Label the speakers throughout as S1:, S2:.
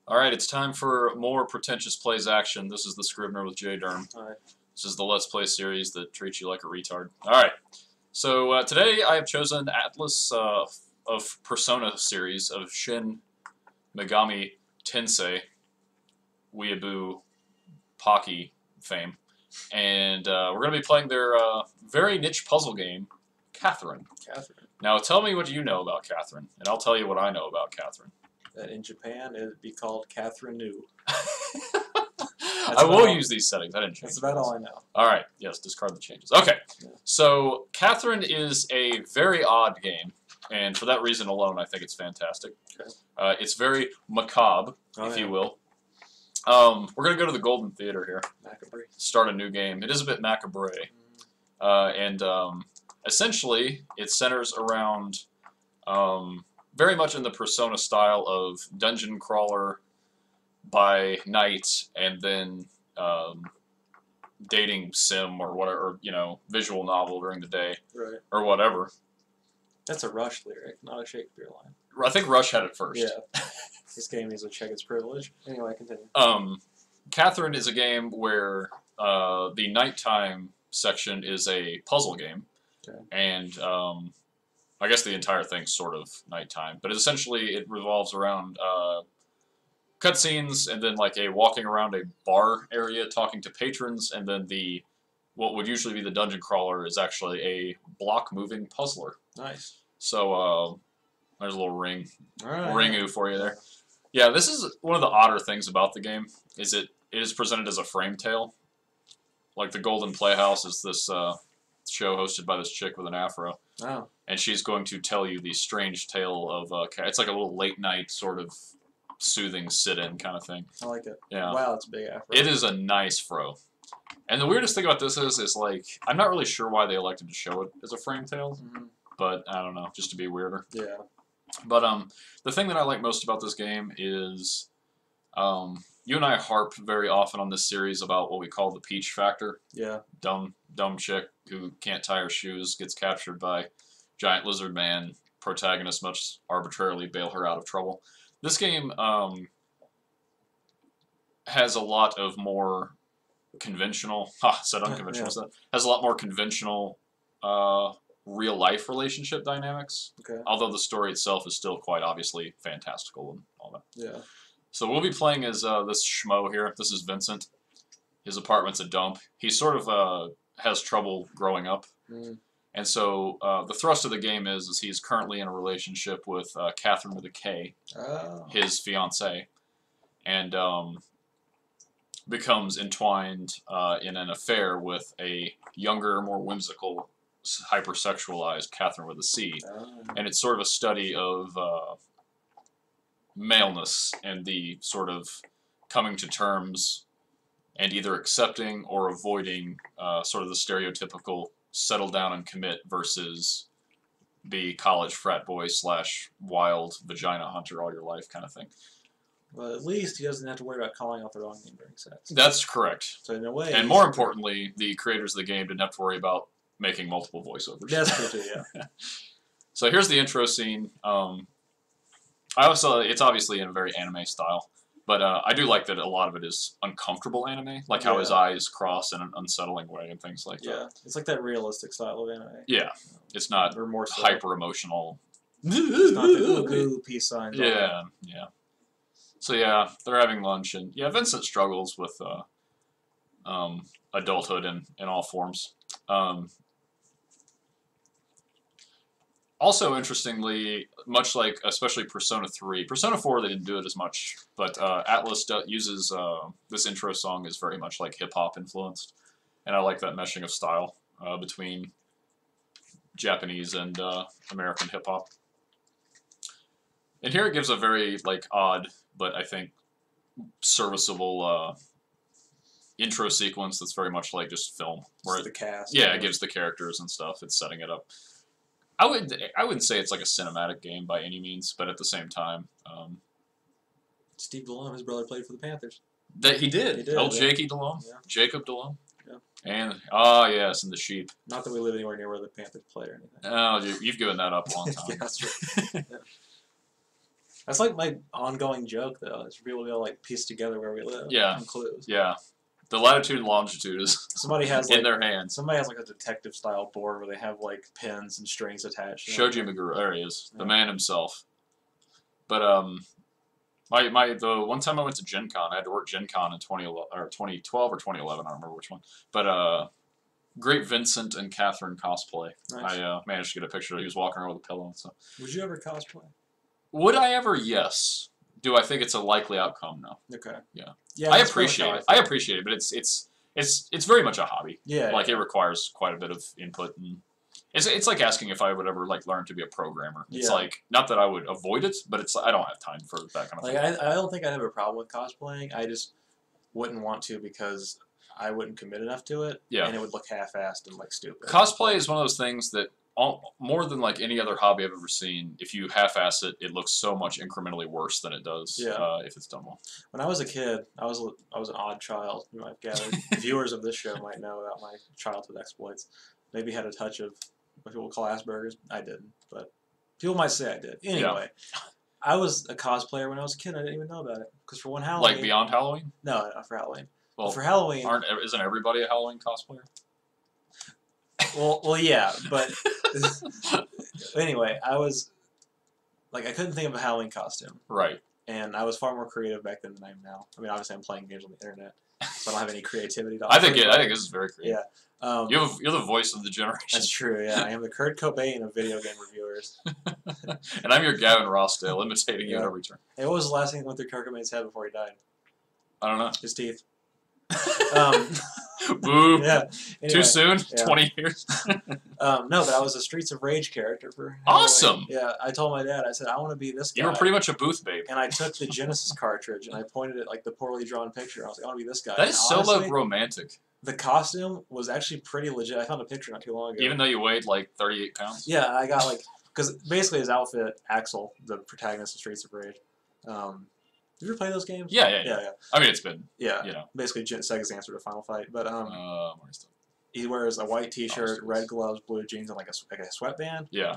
S1: Alright, it's time for more Pretentious Plays action. This is the Scrivener with J. Durham.
S2: Alright.
S1: This is the Let's Play series that treats you like a retard. Alright, so today I have chosen Atlas of Persona series of Shin Megami Tensei Weeaboo Pocky fame. And we're going to be playing their very niche puzzle game, Catherine.
S2: Catherine.
S1: Now tell me what you know about Catherine, and I'll tell you what I know about Catherine.
S2: That in Japan, it would be called Catherine New.
S1: I will use these settings. I didn't change.
S2: That's about all I know.
S1: All right. Yes, discard the changes. Okay.
S2: Yeah.
S1: So Catherine is a very odd game, and for that reason alone, I think it's fantastic.
S2: Okay.
S1: It's very macabre, if you will. We're gonna go to the Golden Theater here.
S2: Macabre.
S1: Start a new game. It is a bit macabre, and essentially it centers around very much in the Persona style of dungeon crawler by night, and then dating sim or whatever, or, you know, visual novel during the day,
S2: Right.
S1: or whatever.
S2: That's a Rush lyric, not a Shakespeare line.
S1: I think Rush had it first.
S2: Yeah. This game needs to check its privilege. Anyway, continue.
S1: Catherine is a game where the nighttime section is a puzzle game,
S2: Okay.
S1: and I guess the entire thing's sort of nighttime, but essentially it revolves around cutscenes and then like a walking around a bar area talking to patrons, and then what would usually be the dungeon crawler is actually a block moving puzzler.
S2: Nice.
S1: So there's a little ringu for you there.
S2: Yeah.
S1: Yeah, this is one of the odder things about the game, is it is presented as a frame tale. Like the Golden Playhouse is this show hosted by this chick with an afro.
S2: Oh.
S1: And she's going to tell you the strange tale of it's like a little late night sort of soothing sit-in kind of thing.
S2: I like it.
S1: Yeah.
S2: Wow, it's a big afro.
S1: It is a nice fro. And the weirdest thing about this is like, I'm not really sure why they elected to show it as a frame tale, but I don't know, just to be weirder.
S2: Yeah.
S1: But the thing that I like most about this game is you and I harp very often on this series about what we call the peach factor.
S2: Yeah.
S1: Dumb chick who can't tie her shoes, gets captured by giant lizard man, protagonist must arbitrarily bail her out of trouble. This game has a lot of more conventional, said unconventional, has a lot more conventional real life relationship dynamics.
S2: Okay.
S1: Although the story itself is still quite obviously fantastical and all that.
S2: Yeah.
S1: So we'll be playing as this schmo here. This is Vincent. His apartment's a dump. He sort of has trouble growing up. And so the thrust of the game is he's currently in a relationship with Catherine with a K, his fiancée, and becomes entwined in an affair with a younger, more whimsical, hypersexualized Catherine with a C. And it's sort of a study of maleness and the sort of coming to terms and either accepting or avoiding sort of the stereotypical settle down and commit versus be college frat boy / wild vagina hunter all your life kind of thing.
S2: Well, at least he doesn't have to worry about calling out the wrong name during sex.
S1: That's correct.
S2: So in a way...
S1: And more importantly, the creators of the game didn't have to worry about making multiple voiceovers.
S2: That's true too, yeah.
S1: So here's the intro scene. It's obviously in a very anime style, but I do like that a lot of it is uncomfortable anime, like how his eyes cross in an unsettling way and things like that.
S2: Yeah, it's like that realistic style of anime.
S1: Yeah, it's not
S2: or more so.
S1: hyper-emotional.
S2: It's not the ooh peace signs.
S1: Yeah, yeah. So yeah, they're having lunch, and yeah, Vincent struggles with adulthood in all forms. Also, interestingly, much like especially Persona 3, Persona 4 they didn't do it as much, but Atlas uses this intro song is very much like hip-hop influenced, and I like that meshing of style between Japanese and American hip-hop. And here it gives a very like odd, but I think serviceable intro sequence that's very much like just film.
S2: Where the cast.
S1: Yeah, it gives the characters and stuff, it's setting it up. I wouldn't say it's like a cinematic game by any means, but at the same time,
S2: Steve Delhomme, his brother, played for the Panthers.
S1: That he did.
S2: Oh,
S1: Jakey Delhomme,
S2: yeah.
S1: Jacob Delhomme,
S2: yeah.
S1: And yes, and the sheep.
S2: Not that we live anywhere near where the Panthers play or anything.
S1: Oh, you've given that up a long time.
S2: Yeah, that's true. Yeah. That's like my ongoing joke, though. Is for people to be able to, like, piece together where we live.
S1: Yeah.
S2: From clues.
S1: Yeah. The latitude and longitude is
S2: Somebody has
S1: in
S2: like
S1: their hands.
S2: somebody has like a detective style board where they have like pins and strings attached.
S1: Shoji Meguro, there he is, the
S2: Yeah.
S1: man himself. But the one time I went to Gen Con, I had to work Gen Con in 2012 or 2011, I don't remember which one. But great Vincent and Catherine cosplay.
S2: Nice.
S1: I managed to get a picture. He was walking around with a pillow and stuff.
S2: Would you ever cosplay?
S1: Would I ever? Yes. Do I think it's a likely outcome? No.
S2: Okay.
S1: Yeah.
S2: Yeah.
S1: I
S2: that's
S1: appreciate
S2: kinda
S1: it.
S2: how
S1: I
S2: feel.
S1: appreciate it, but it's very much a hobby.
S2: Yeah.
S1: Like
S2: yeah.
S1: it requires quite a bit of input, and it's like asking if I would ever like learn to be a programmer. It's
S2: Yeah.
S1: like not that I would avoid it, but it's I don't have time for that kind of
S2: Like
S1: thing.
S2: I don't think I'd have a problem with cosplaying. I just wouldn't want to because I wouldn't commit enough to it.
S1: Yeah.
S2: And it would look half-assed and like stupid.
S1: Cosplay is one of those things that more than like any other hobby I've ever seen, if you half-ass it, it looks so much incrementally worse than it does if it's done well.
S2: When I was a kid, I was an odd child. You might have gathered. Viewers of this show might know about my childhood exploits. Maybe had a touch of what people call Asperger's. I didn't, but people might say I did. Anyway, I was a cosplayer when I was a kid. I didn't even know about it because for one Halloween,
S1: Like beyond Halloween?
S2: no, not for Halloween.
S1: Well,
S2: For Halloween,
S1: isn't everybody a Halloween cosplayer?
S2: well, yeah, but anyway, I was like, I couldn't think of a Halloween costume,
S1: Right.
S2: and I was far more creative back then than I am now. I mean, obviously, I'm playing games on the internet, so I don't have any creativity to offer.
S1: I think this is very creative.
S2: Yeah.
S1: You're the voice of the generation.
S2: That's true, yeah. I am the Kurt Cobain of video game reviewers.
S1: And I'm your Gavin Rossdale, imitating you at every turn.
S2: Hey, what was the last thing that went through Kurt Cobain's head before he died?
S1: I don't know.
S2: His teeth.
S1: Boo.
S2: Yeah.
S1: Too
S2: Anyway,
S1: soon?
S2: yeah.
S1: 20 years?
S2: No, but I was a Streets of Rage character for Halloween.
S1: Awesome!
S2: Yeah, I told my dad, I said, I want to be this guy.
S1: You were pretty much a booth babe.
S2: And I took the Genesis cartridge and I pointed at like the poorly drawn picture. I was like, I want to be this guy.
S1: That is
S2: And
S1: so
S2: honestly,
S1: romantic.
S2: The costume was actually pretty legit. I found a picture not too long ago.
S1: Even though you weighed like 38 pounds?
S2: Yeah, I got like, because basically his outfit, Axel, the protagonist of Streets of Rage. Did you ever play those games?
S1: Yeah. I mean, it's been,
S2: Yeah.
S1: you know.
S2: Basically Sega's answer to Final Fight. But
S1: more stuff.
S2: he wears a white T-shirt,
S1: Oh,
S2: red gloves, blue jeans, and like a sweatband.
S1: Yeah.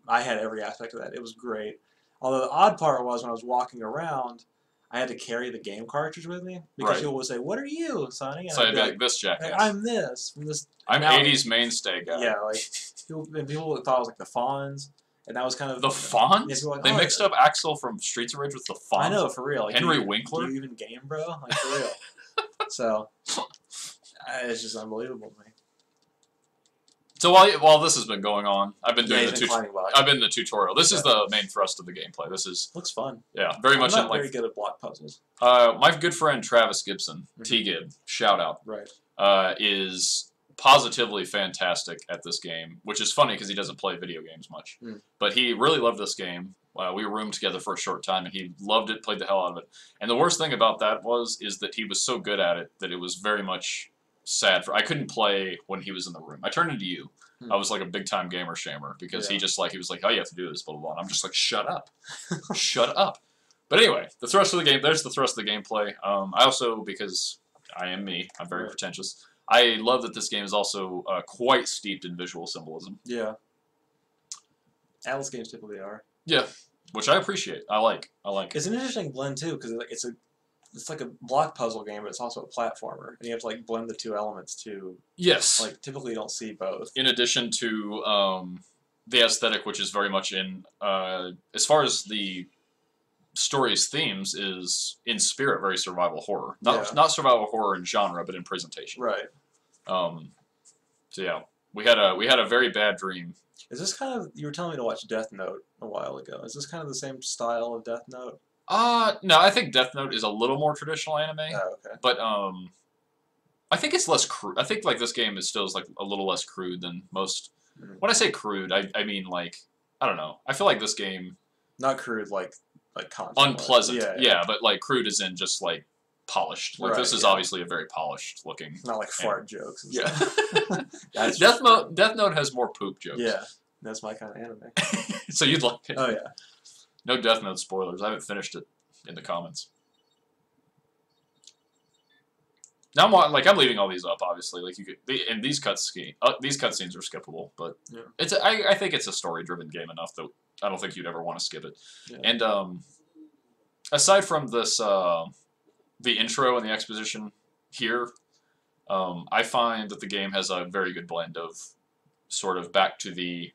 S2: I had every aspect of that. It was great. Although the odd part was when I was walking around, I had to carry the game cartridge with me because
S1: Right.
S2: people would say, "What are you, Sonny?" And
S1: So
S2: I'd
S1: I'd
S2: be
S1: be like, this jackass.
S2: I'm this from this.
S1: I'm
S2: now-
S1: 80s mainstay guy.
S2: Yeah, like people thought I was like the Fonz, and that was kind of
S1: The Fonz?
S2: Yeah, people were like,
S1: They
S2: "Oh,
S1: mixed up Axel from Streets of Rage with the Fonz.
S2: I know, for real. Like,
S1: Henry
S2: do
S1: Winkler?
S2: you even game, bro? Like, for real. So, it's just unbelievable to me.
S1: So while this has been going on, I've been doing
S2: he's been climbing blocks.
S1: I've been in the tutorial. This is the main thrust of the gameplay. This is
S2: Looks fun.
S1: very much
S2: I'm
S1: in
S2: not
S1: like
S2: very good at block puzzles.
S1: my good friend Travis Gibson,
S2: Mhm.
S1: T-Gib, shout out,
S2: Right.
S1: is positively fantastic at this game, which is funny because he doesn't play video games much.
S2: Mm.
S1: But he really loved this game. We roomed together for a short time, and he loved it, played the hell out of it. And the worst thing about that is that he was so good at it that it was very much sad. I couldn't play when he was in the room. I turned into you.
S2: Hmm.
S1: I was like a big time gamer shamer because he was like, oh, you have to do this, blah blah blah. And I'm just like, shut up, shut up. But anyway, the thrust of the game. There's the thrust of the gameplay. I also, because I am me, I'm very pretentious. I love that this game is also quite steeped in visual symbolism.
S2: Yeah. Atlas games typically are.
S1: Yeah, which I appreciate. I like.
S2: It's an interesting blend too, because it's like a block puzzle game, but it's also a platformer, and you have to like blend the two elements too.
S1: Yes.
S2: Like typically you don't see both.
S1: In addition to the aesthetic, which is very much in as far as the story's themes, is in spirit very survival horror. Not survival horror in genre, but in presentation.
S2: Right.
S1: So yeah, we had a very bad dream.
S2: Is this kind of, you were telling me to watch Death Note a while ago? Is this kind of the same style of Death Note?
S1: No, I think Death Note is a little more traditional anime.
S2: Oh, okay.
S1: But I think it's less crude. I think like this game is still like a little less crude than most.
S2: Mm-hmm.
S1: When I say crude, I mean like I don't know. I feel like this game
S2: not crude like content.
S1: Unpleasant.
S2: Yeah,
S1: but like crude is in just like polished. Like this is obviously a very polished looking.
S2: Not like fart jokes. And
S1: Yeah.
S2: That's
S1: Death Note has more poop jokes.
S2: Yeah, that's my kind of anime.
S1: So you'd like it.
S2: Oh yeah.
S1: No Death Note spoilers. I haven't finished it in the comments. Now I'm leaving all these up. Obviously, like you could, and these cutscenes are skippable. But I think it's a story-driven game enough that I don't think you'd ever want to skip it.
S2: Yeah.
S1: And aside from this, the intro and the exposition here, I find that the game has a very good blend of sort of back to the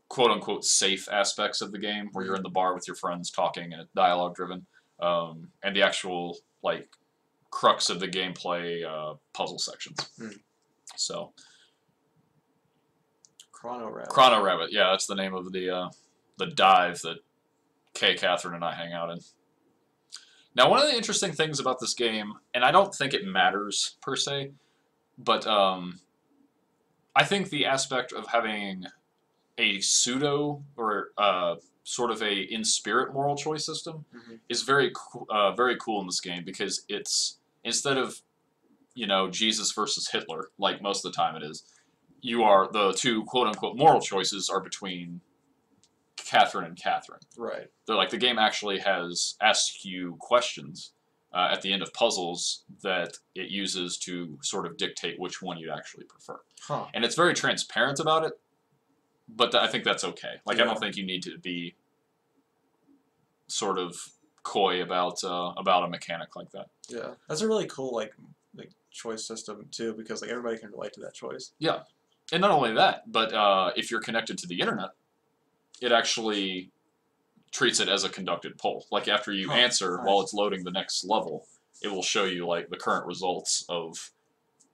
S1: quote unquote safe aspects of the game, where you're in the bar with your friends talking and it's dialogue driven, and the actual like crux of the gameplay puzzle sections. So, Chrono Rabbit, yeah, that's the name of the dive that Kay, Catherine, and I hang out in. Now, one of the interesting things about this game, and I don't think it matters per se, but I think the aspect of having a pseudo or sort of a in spirit moral choice system is very cool in this game, because it's instead of Jesus versus Hitler like most of the time it is, you are the two quote unquote moral choices are between Catherine and Catherine.
S2: Right.
S1: They're like the game actually has asks you questions at the end of puzzles that it uses to sort of dictate which one you'd actually prefer.
S2: Huh.
S1: And it's very transparent about it, but I think that's okay. Like,
S2: yeah.
S1: I don't think you need to be sort of coy about a mechanic like that.
S2: Yeah, that's a really cool like choice system too, because like everybody can relate to that choice.
S1: Yeah, and not only that, but if you're connected to the internet, it actually treats it as a conducted poll. Like after you answer,
S2: nice.
S1: while it's loading the next level, it will show you like the current results of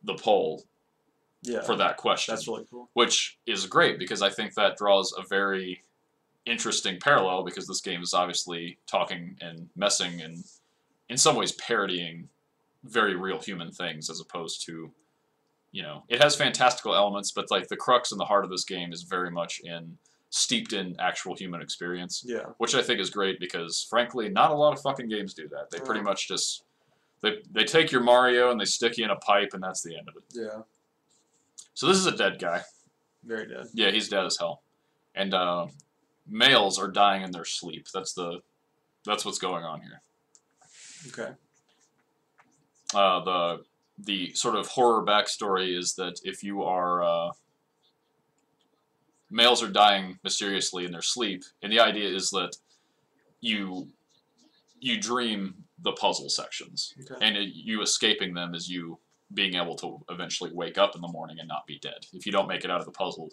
S1: the poll for that question.
S2: That's really cool.
S1: Which is great, because I think that draws a very interesting parallel, because this game is obviously talking and messing and in some ways parodying very real human things, as opposed to, it has fantastical elements, but like the crux and the heart of this game is very much steeped in actual human experience.
S2: Yeah.
S1: Which I think is great, because frankly, not a lot of fucking games do that. They pretty much just they take your Mario and they stick you in a pipe and that's the end of it.
S2: Yeah.
S1: So this is a dead guy.
S2: Very dead.
S1: Yeah, he's dead as hell. And males are dying in their sleep. That's what's going on here.
S2: Okay.
S1: The sort of horror backstory is that if you are males are dying mysteriously in their sleep, and the idea is that you dream the puzzle sections, and you escaping them is you being able to eventually wake up in the morning and not be dead. If you don't make it out of the puzzle,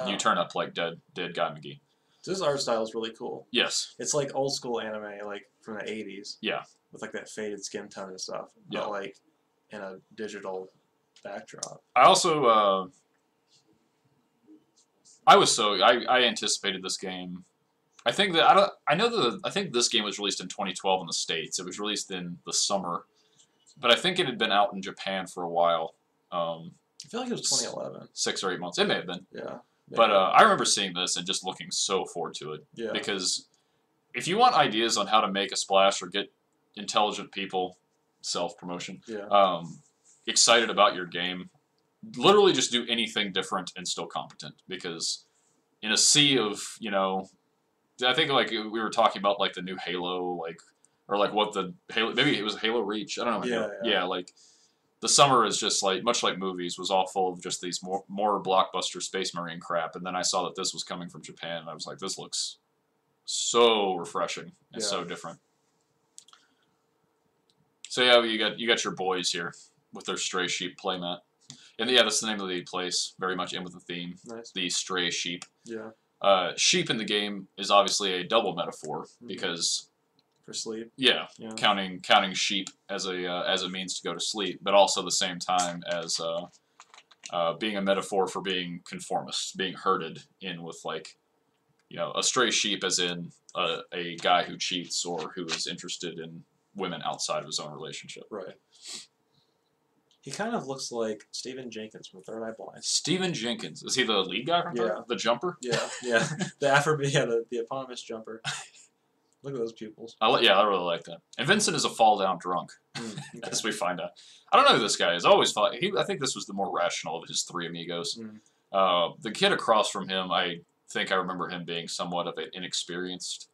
S1: you turn up like dead Guy McGee.
S2: This art style is really cool.
S1: Yes.
S2: It's like old school anime, like from the 80s.
S1: Yeah.
S2: With like that faded skin tone and stuff. But like in a digital backdrop.
S1: I also I anticipated this game. I think that I think this game was released in 2012 in the States. It was released in the summer, but I think it had been out in Japan for a while.
S2: I feel like it was 2011.
S1: 6 or 8 months. It may have been.
S2: Yeah.
S1: But I remember seeing this and just looking so forward to it.
S2: Yeah.
S1: Because if you want ideas on how to make a splash or get intelligent people, self-promotion, excited about your game, literally just do anything different and still competent. Because in a sea of, I think like we were talking about like the new Halo, or like what the Halo, maybe it was Halo Reach, I don't know. Yeah, like the summer is just like, much like movies, was all full of just these more blockbuster Space Marine crap, and then I saw that this was coming from Japan, and I was like, this looks so refreshing and so different. So yeah, you got your boys here with their Stray Sheep playmat. And yeah, that's the name of the place, very much in with the theme.
S2: Nice.
S1: The Stray Sheep.
S2: Yeah.
S1: Sheep in the game is obviously a double metaphor, because
S2: for sleep.
S1: Yeah, counting sheep as a means to go to sleep, but also at the same time as being a metaphor for being conformist, being herded in with like, a stray sheep, as in a guy who cheats or who is interested in women outside of his own relationship.
S2: Right. He kind of looks like Stephen Jenkins from Third Eye Blind.
S1: Stephen Jenkins, is he the lead guy from the jumper?
S2: Yeah, the eponymous jumper. Look at those pupils.
S1: I really like that. And Vincent is a fall-down drunk, as we find out. I don't know who this guy is. I think this was the more rational of his three amigos. The kid across from him, I think I remember him being somewhat of an inexperienced.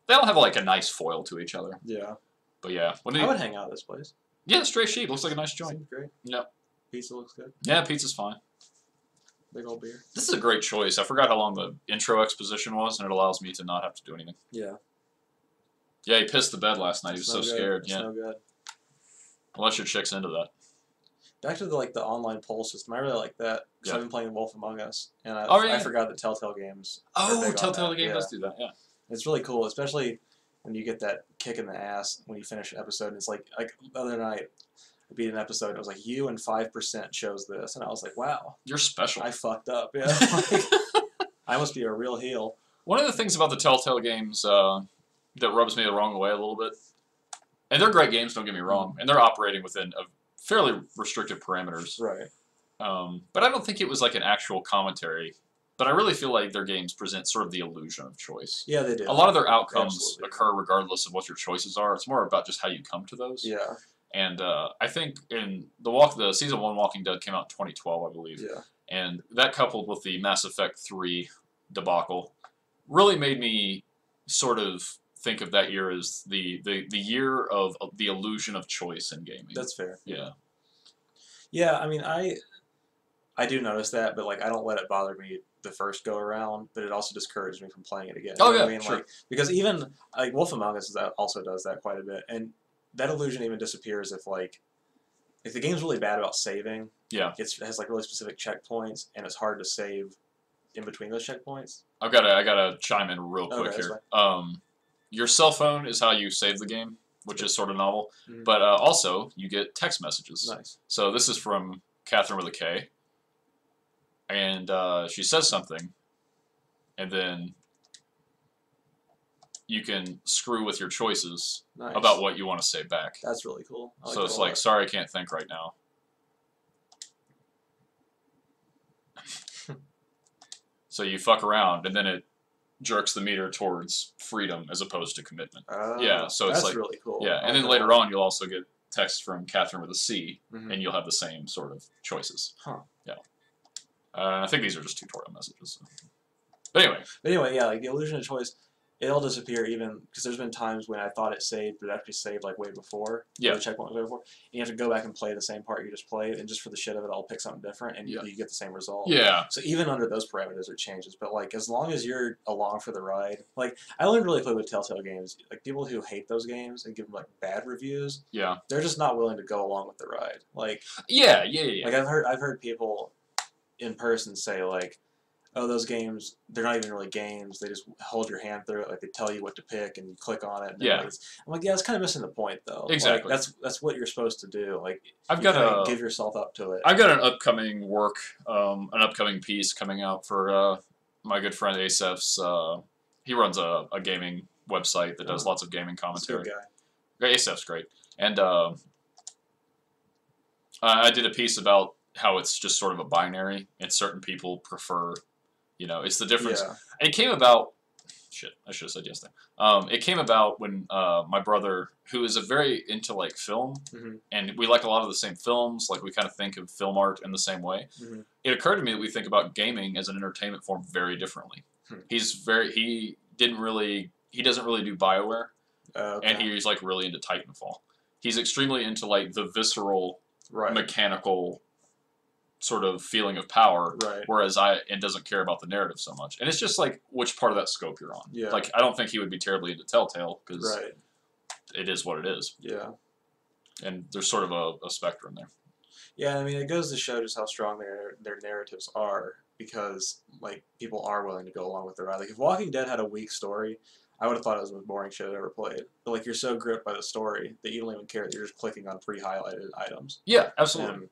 S1: They all have like a nice foil to each other.
S2: Yeah.
S1: But yeah.
S2: I would hang out at this place.
S1: Yeah, Stray Sheep. Looks like a nice joint.
S2: Seems great.
S1: Yep.
S2: Pizza looks good.
S1: Yeah, pizza's fine.
S2: Big old beer.
S1: This is a great choice. I forgot how long the intro exposition was, and it allows me to not have to do anything.
S2: Yeah.
S1: Yeah, he pissed the bed last night. He was
S2: It's
S1: so
S2: no good.
S1: scared.
S2: It's
S1: Yeah.
S2: no good.
S1: Unless your chick's into that.
S2: Back to the online poll system. I really like that because
S1: Yeah.
S2: I've been playing Wolf Among Us, and
S1: Oh, yeah.
S2: I forgot that Telltale Games are
S1: Oh,
S2: big on
S1: Telltale the
S2: that.
S1: game
S2: Yeah.
S1: does do that. Yeah.
S2: It's really cool, especially when you get that kick in the ass when you finish an episode. And it's like the other night, I beat an episode. And it was like you and 5% chose this, and I was like, wow,
S1: You're special.
S2: I fucked up. Yeah, like, I must be a real heel.
S1: One of the things about the Telltale games that rubs me the wrong way a little bit, and they're great games, don't get me wrong, and they're operating within a fairly restrictive parameters.
S2: Right.
S1: But I don't think it was like an actual commentary. But I really feel like their games present sort of the illusion of choice.
S2: Yeah, they do.
S1: A lot of their outcomes
S2: Absolutely.
S1: occur regardless of what your choices are. It's more about just how you come to those.
S2: Yeah.
S1: And I think in the season 1 Walking Dead came out in 2012, I believe.
S2: Yeah.
S1: And that coupled with the Mass Effect 3 debacle really made me sort of think of that year as the year of the illusion of choice in gaming.
S2: That's fair.
S1: Yeah.
S2: Yeah, I mean, I do notice that, but like I don't let it bother me the first go around, but it also discouraged me from playing it again.
S1: Oh,
S2: You know
S1: yeah,
S2: what I mean?
S1: sure.
S2: Like, because even like Wolf Among Us also does that quite a bit, and that illusion even disappears if the game's really bad about saving.
S1: Yeah.
S2: It has like really specific checkpoints, and it's hard to save in between those checkpoints.
S1: I gotta chime in real quick
S2: Okay, that's
S1: here. Your cell phone is how you save the game, which is sort of novel.
S2: Mhm.
S1: But also, you get text messages.
S2: Nice.
S1: So this is from Catherine with a K. And she says something, and then you can screw with your choices
S2: Nice.
S1: about what you want to say back.
S2: That's really cool. I
S1: So
S2: that
S1: it's
S2: a
S1: like,
S2: lot.
S1: sorry, I can't think right now. So you fuck around, and then it jerks the meter towards freedom as opposed to commitment. Yeah, so it's
S2: that's
S1: like-
S2: really cool.
S1: Yeah,
S2: I
S1: and then
S2: like
S1: later
S2: that a lot.
S1: on, you'll also get text from Catherine with a C,
S2: Mhm.
S1: and you'll have the same sort of choices.
S2: Huh.
S1: Yeah. I think these are just tutorial messages. So. But anyway,
S2: Yeah, like the illusion of choice, it'll disappear even because there's been times when I thought it saved, but it actually saved like way before.
S1: Yeah.
S2: The checkpoint was way before. And you have to go back and play the same part you just played, and just for the shit of it, I'll pick something different, and
S1: Yeah.
S2: you get the same result.
S1: yeah,
S2: So even under those parameters, it changes. But like as long as you're along for the ride, like I only really play with Telltale games. Like people who hate those games and give them like bad reviews,
S1: yeah,
S2: they're just not willing to go along with the ride. Like
S1: yeah.
S2: like I've heard people in person say like, oh, those games, they're not even really games. They just hold your hand through it. Like they tell you what to pick and you click on it. And
S1: Yeah.
S2: I'm like, yeah, it's kind of missing the point though.
S1: Exactly.
S2: Like, that's what you're supposed to do. Like
S1: I've
S2: you
S1: got
S2: kinda
S1: a-
S2: give yourself up to it.
S1: I've got an upcoming an upcoming piece coming out for my good friend Asaf's. He runs a gaming website that does
S2: Oh.
S1: lots of gaming
S2: That's a good
S1: commentary.
S2: guy.
S1: Asaf's great, and I did a piece about how it's just sort of a binary, and certain people prefer, it's the difference.
S2: Yeah.
S1: And it came about. Shit, I should have said yes there. It came about when my brother, who is a very into like film,
S2: Mhm.
S1: and we like a lot of the same films. Like we kind of think of film art in the same way.
S2: Mhm.
S1: It occurred to me that we think about gaming as an entertainment form very differently.
S2: Hmm.
S1: He doesn't really do BioWare,
S2: Okay.
S1: and he's like really into Titanfall. He's extremely into like the visceral,
S2: right.
S1: mechanical sort of feeling of power,
S2: Right.
S1: whereas and doesn't care about the narrative so much. And it's just like which part of that scope you're on.
S2: Yeah.
S1: Like I don't think he would be terribly into Telltale because
S2: Right.
S1: it is what it is,
S2: Yeah.
S1: and there's sort of a spectrum there.
S2: Yeah, I mean, it goes to show just how strong their narratives are because like people are willing to go along with the ride. Like if Walking Dead had a weak story, I would have thought it was the most boring shit I've ever played. But like you're so gripped by the story that you don't even care that you're just clicking on pre-highlighted items.
S1: Yeah, absolutely.
S2: And,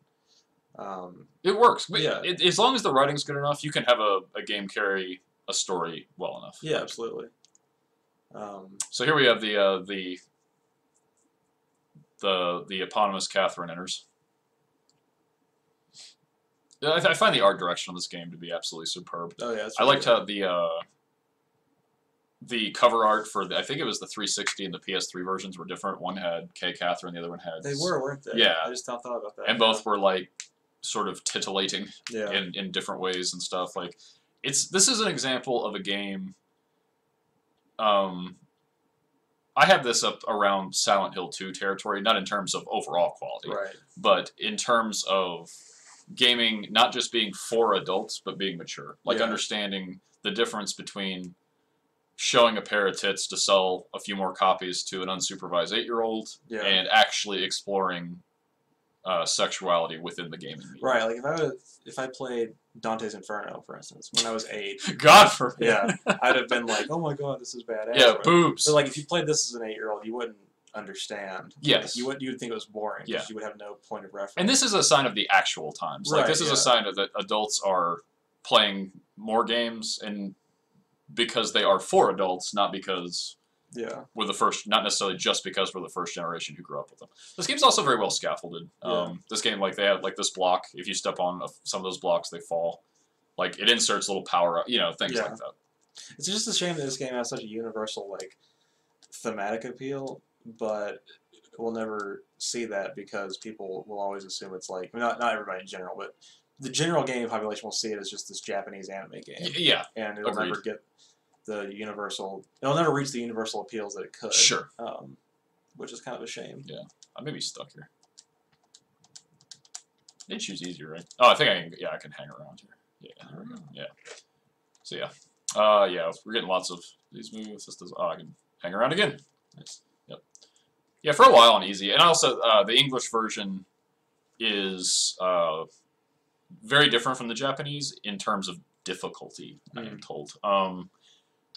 S1: It works. But
S2: Yeah.
S1: as long as the writing's good enough, you can have a game carry a story well enough.
S2: yeah, absolutely.
S1: So here we have the eponymous Catherine enters. Yeah, I find the art direction of this game to be absolutely superb.
S2: Oh yeah, it's
S1: I
S2: really
S1: liked
S2: good.
S1: how the cover art for I think it was the 360 and the PS3 versions were different. One had K. Catherine, the other one had
S2: They were, weren't they?
S1: Yeah.
S2: I just not thought about that.
S1: and both were like sort of titillating
S2: Yeah.
S1: in different ways and stuff. Like this is an example of a game. I have this up around Silent Hill 2 territory, not in terms of overall quality,
S2: Right.
S1: but in terms of gaming not just being for adults but being mature, like
S2: Yeah.
S1: understanding the difference between showing a pair of tits to sell a few more copies to an unsupervised 8-year-old,
S2: Yeah.
S1: and actually exploring sexuality within the gaming medium.
S2: Right. Like if I played Dante's Inferno, for instance, when I was 8.
S1: God forbid.
S2: Yeah, I'd have been like, oh my god, this is badass.
S1: Yeah, boobs.
S2: But like if you played this as an 8-year-old, you wouldn't understand.
S1: Yes.
S2: Like, you would think it was boring because
S1: Yeah.
S2: you would have no point of reference.
S1: And this is a sign of the actual times. Like,
S2: Right,
S1: this is
S2: yeah.
S1: a sign of that adults are playing more games, and because they are for adults, not because
S2: Yeah.
S1: we're the first, not necessarily just because we're the first generation who grew up with them. This game's also very well scaffolded.
S2: Yeah.
S1: This game, like, they have, like, this block. If you step on some of those blocks, they fall. Like, it inserts little power, things
S2: Yeah.
S1: like that.
S2: It's just a shame that this game has such a universal like thematic appeal, but we'll never see that because people will always assume it's like not everybody in general, but the general gaming population will see it as just this Japanese anime game,
S1: Yeah,
S2: and it'll
S1: agreed.
S2: never get the universal. It'll never reach the universal appeals that it could.
S1: Sure.
S2: Which is kind of a shame.
S1: Yeah, I may be stuck here. They choose easier, right? Oh, I think I can. Yeah, I can hang around here. Yeah, there we go. Yeah. So yeah, we're getting lots of these moves. This does. Oh, I can hang around again. Nice. Yep. Yeah, for a while on easy, and also the English version is very different from the Japanese in terms of difficulty. I am told.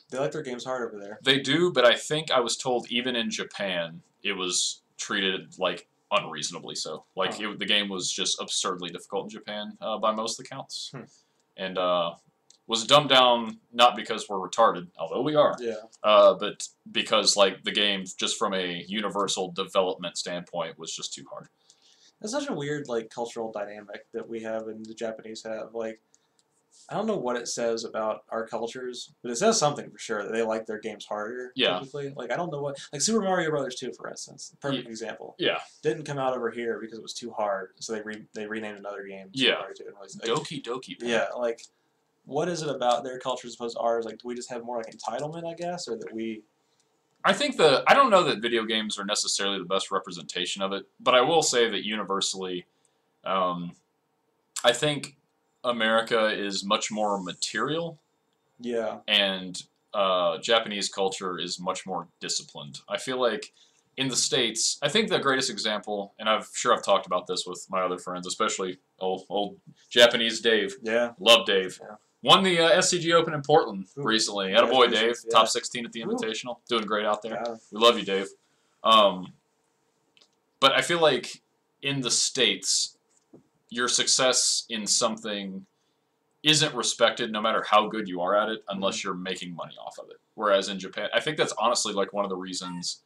S2: They like their games hard over there.
S1: They do, but I think I was told even in Japan it was treated like unreasonably so. Like the game was just absurdly difficult in Japan by most accounts, and was dumbed down not because we're retarded, although we are, but because like the game just from a universal development standpoint was just too hard.
S2: That's such a weird like cultural dynamic that we have and the Japanese have. Like, I don't know what it says about our cultures, but it says something for sure that they like their games harder.
S1: Yeah.
S2: Typically. Like, I don't know what. Like Super Mario Brothers 2, for instance, perfect example.
S1: Yeah.
S2: Didn't come out over here because it was too hard, so they renamed another game.
S1: Yeah.
S2: Mario 2 and released it.
S1: Doki Doki.
S2: Yeah. Like, what is it about their culture as opposed to ours? Like, do we just have more like entitlement, I guess, or that we?
S1: I think I don't know that video games are necessarily the best representation of it, but I will say that universally, I think America is much more material.
S2: Yeah.
S1: And Japanese culture is much more disciplined. I feel like in the States, I think the greatest example, and I've talked about this with my other friends, especially old Japanese Dave.
S2: Yeah.
S1: Love Dave. Yeah. Won the SCG Open in Portland recently. Attaboy, Dave.
S2: Yeah.
S1: Top 16 at the Invitational. Doing great out there.
S2: Yeah.
S1: We love you, Dave. But I feel like in the States, your success in something isn't respected no matter how good you are at it unless you're making money off of it. Whereas in Japan, I think that's honestly like one of the reasons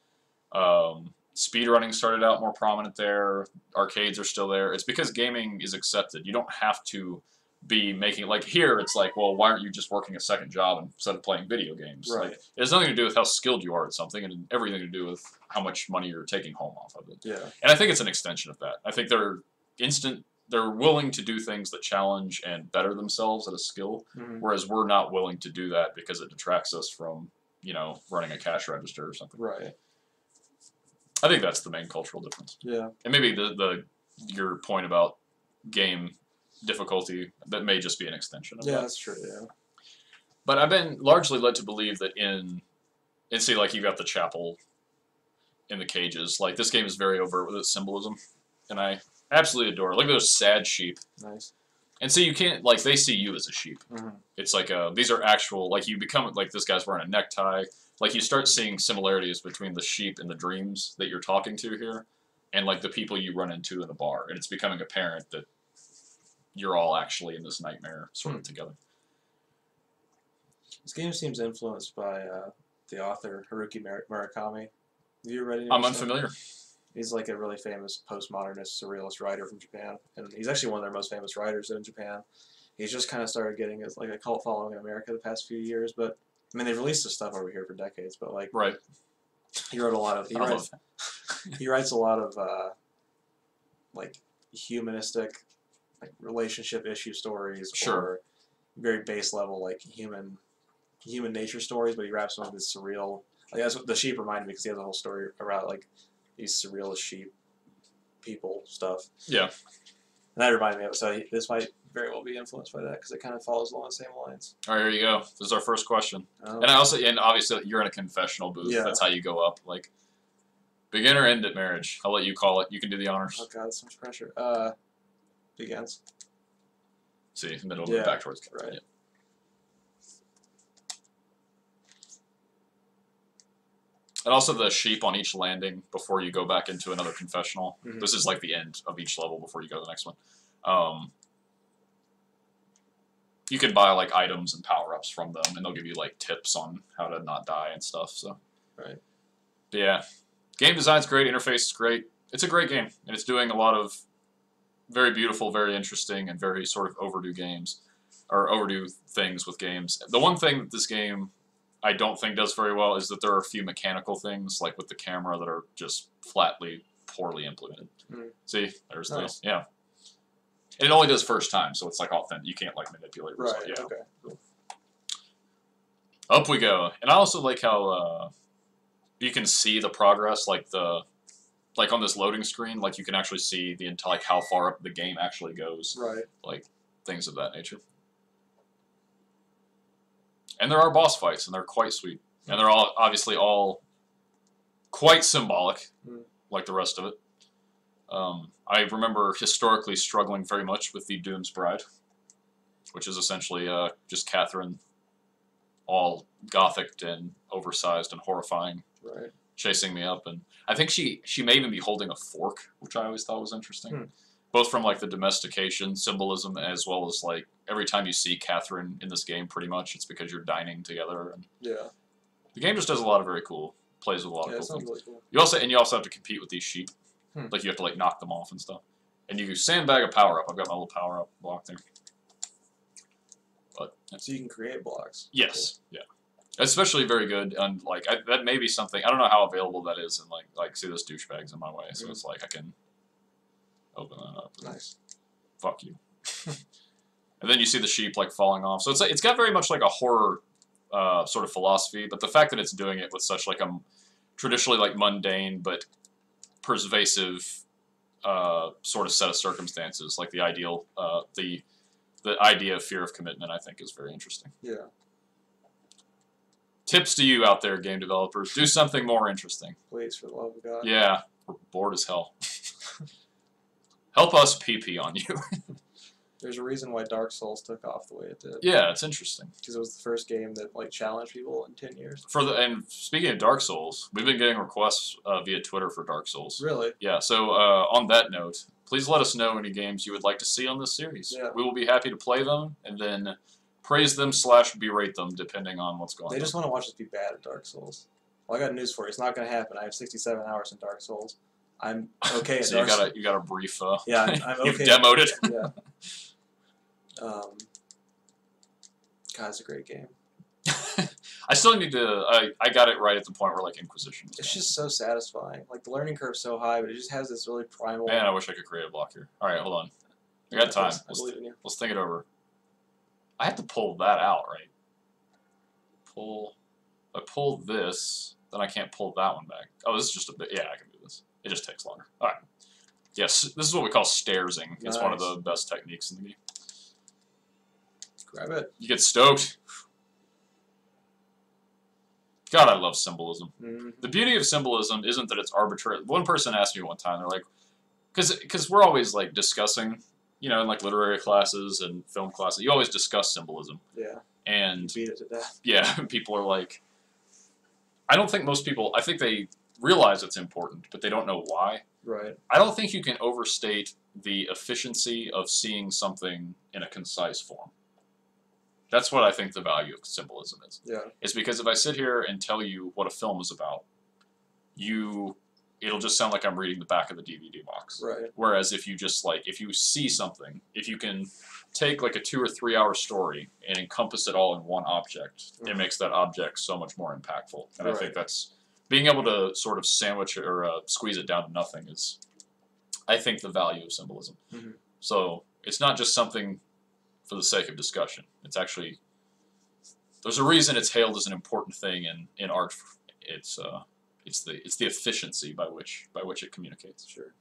S1: speedrunning started out more prominent there. Arcades are still there. It's because gaming is accepted. You don't have to be making, like here, it's like, well, why aren't you just working a second job instead of playing video games?
S2: Right.
S1: Like, it has nothing to do with how skilled you are at something and everything to do with how much money you're taking home off of it.
S2: Yeah.
S1: And I think it's an extension of that. I think they're willing to do things that challenge and better themselves at a skill, whereas we're not willing to do that because it detracts us from, running a cash register or something.
S2: Right.
S1: I think that's the main cultural difference.
S2: Yeah.
S1: And maybe your point about game difficulty, that may just be an extension of that.
S2: Yeah, that's true, yeah.
S1: But I've been largely led to believe that see, like, you got the chapel in the cages. Like, this game is very overt with its symbolism, and I absolutely adore it. Look at those sad sheep.
S2: Nice.
S1: And so you can't, like, they see you as a sheep. It's like, these are actual, like, you become, like, this guy's wearing a necktie. Like, you start seeing similarities between the sheep and the dreams that you're talking to here, and, like, the people you run into in the bar. And it's becoming apparent that you're all actually in this nightmare sort of together.
S2: This game seems influenced by the author Haruki Murakami. Have you read any?
S1: I'm unfamiliar.
S2: He's like a really famous postmodernist surrealist writer from Japan, and he's actually one of their most famous writers in Japan. He's just kind of started getting like a cult following in America the past few years, but I mean they've released this stuff over here for decades. But like, he wrote a lot of he writes a lot of like humanistic, like relationship issue stories, or very base level like human nature stories, but he wraps them with this surreal. Like, that's what the sheep reminded me, because he has a whole story about like these surrealist sheep people stuff.
S1: Yeah.
S2: And that reminded me of it. So this might very well be influenced by that because it kind of follows along the same lines.
S1: All right, here you go. This is our first question. And obviously you're in a confessional booth.
S2: Yeah.
S1: That's how you go up. Like, begin or end at marriage. I'll let you call it. You can do the honors.
S2: Oh god, that's so much pressure. Begins.
S1: See, middle
S2: Yeah,
S1: back towards
S2: right.
S1: Yeah. And also the sheep on each landing before you go back into another confessional.
S2: Mhm.
S1: This is like the end of each level before you go to the next one. You can buy like items and power-ups from them, and they'll give you like tips on how to not die and stuff. So,
S2: Right.
S1: But yeah, game design's great, interface is great. It's a great game, and it's doing a lot of very beautiful, very interesting, and very sort of overdue things with games. The one thing that this game I don't think does very well is that there are a few mechanical things, like with the camera, that are just flatly poorly implemented.
S2: Mm.
S1: See, there's
S2: Oh.
S1: this. Yeah. And it only does first time, so it's like authentic. You can't like manipulate.
S2: Right.
S1: Yeah.
S2: Okay.
S1: Cool. Up we go, and I also like how you can see the progress, like on this loading screen, like you can actually see like how far up the game actually goes,
S2: Right.
S1: like things of that nature. And there are boss fights, and they're quite sweet, and they're all obviously all quite symbolic, like the rest of it. I remember historically struggling very much with the Doom's Bride, which is essentially just Catherine, all gothic and oversized and horrifying,
S2: Right.
S1: chasing me up, and I think she may even be holding a fork, which I always thought was interesting,
S2: Hmm.
S1: both from like the domestication symbolism as well as like every time you see Catherine in this game, pretty much it's because you're dining together, and
S2: Yeah.
S1: the game just does a lot of very cool, plays with a lot
S2: Yeah.
S1: of
S2: It
S1: cool
S2: sounds
S1: things.
S2: really cool.
S1: You also have to compete with these sheep. Like you have to like knock them off and stuff. And you sandbag a power up. I've got my little power up block there. But
S2: So you can create blocks.
S1: yes, yeah, especially very good. And like that may be something, I don't know how available that is. And like see this douchebag's in my way, so it's like I can open that up.
S2: Nice.
S1: Fuck you. And then you see the sheep like falling off. So it's got very much like a horror sort of philosophy. But the fact that it's doing it with such like a traditionally like mundane but pervasive sort of set of circumstances, like the idea of fear of commitment, I think is very interesting.
S2: Yeah.
S1: Tips to you out there, game developers: do something more interesting.
S2: Please, for the love of God.
S1: Yeah, we're bored as hell. Help us PP on you.
S2: There's a reason why Dark Souls took off the way it did.
S1: Yeah, it's interesting.
S2: Because it was the first game that like challenged people in 10 years.
S1: And speaking of Dark Souls, we've been getting requests via Twitter for Dark Souls.
S2: Really?
S1: Yeah, so on that note, please let us know any games you would like to see on this series.
S2: Yeah.
S1: We will be happy to play them and then praise them / berate them depending on what's going on.
S2: They just want to watch us be bad at Dark Souls. Well, I got news for you. It's not going to happen. I have 67 hours in Dark Souls. I'm okay at
S1: So
S2: Dark Souls.
S1: you got a brief.
S2: Yeah, I'm
S1: You've
S2: okay.
S1: demoed it.
S2: Yeah. God, it's a great game.
S1: I still need to. I got it right at the point where like Inquisition.
S2: It's just so satisfying. Like the learning curve's so high, but it just has this really primal.
S1: Man, I wish I could create a block here. All right, hold on. I got time.
S2: I believe in you.
S1: Let's think it over. I have to pull that out, right? I pull this, then I can't pull that one back. Oh, this is just a bit. Yeah, I can do this. It just takes longer. All right. Yes, this is what we call stairsing. It's one of the best techniques in the game.
S2: Grab it.
S1: You get stoked. God, I love symbolism.
S2: Mm-hmm.
S1: The beauty of symbolism isn't that it's arbitrary. One person asked me one time, they're like, because we're always like discussing, in like literary classes and film classes, you always discuss symbolism.
S2: Yeah.
S1: And
S2: beat it to death.
S1: Yeah, people are like, I don't think most people, I think they realize it's important, but they don't know why.
S2: Right.
S1: I don't think you can overstate the efficiency of seeing something in a concise form. That's what I think the value of symbolism is.
S2: Yeah.
S1: It's because if I sit here and tell you what a film is about, it'll just sound like I'm reading the back of the DVD box.
S2: Right.
S1: Whereas if you see something, if you can take like a 2 or 3 hour story and encompass it all in one object, it makes that object so much more impactful. And I think that's being able to sort of sandwich or squeeze it down to nothing is, I think, the value of symbolism.
S2: Mm-hmm. So
S1: it's not just something for the sake of discussion. It's actually, there's a reason it's hailed as an important thing in art. It's the efficiency by which it communicates.
S2: Sure.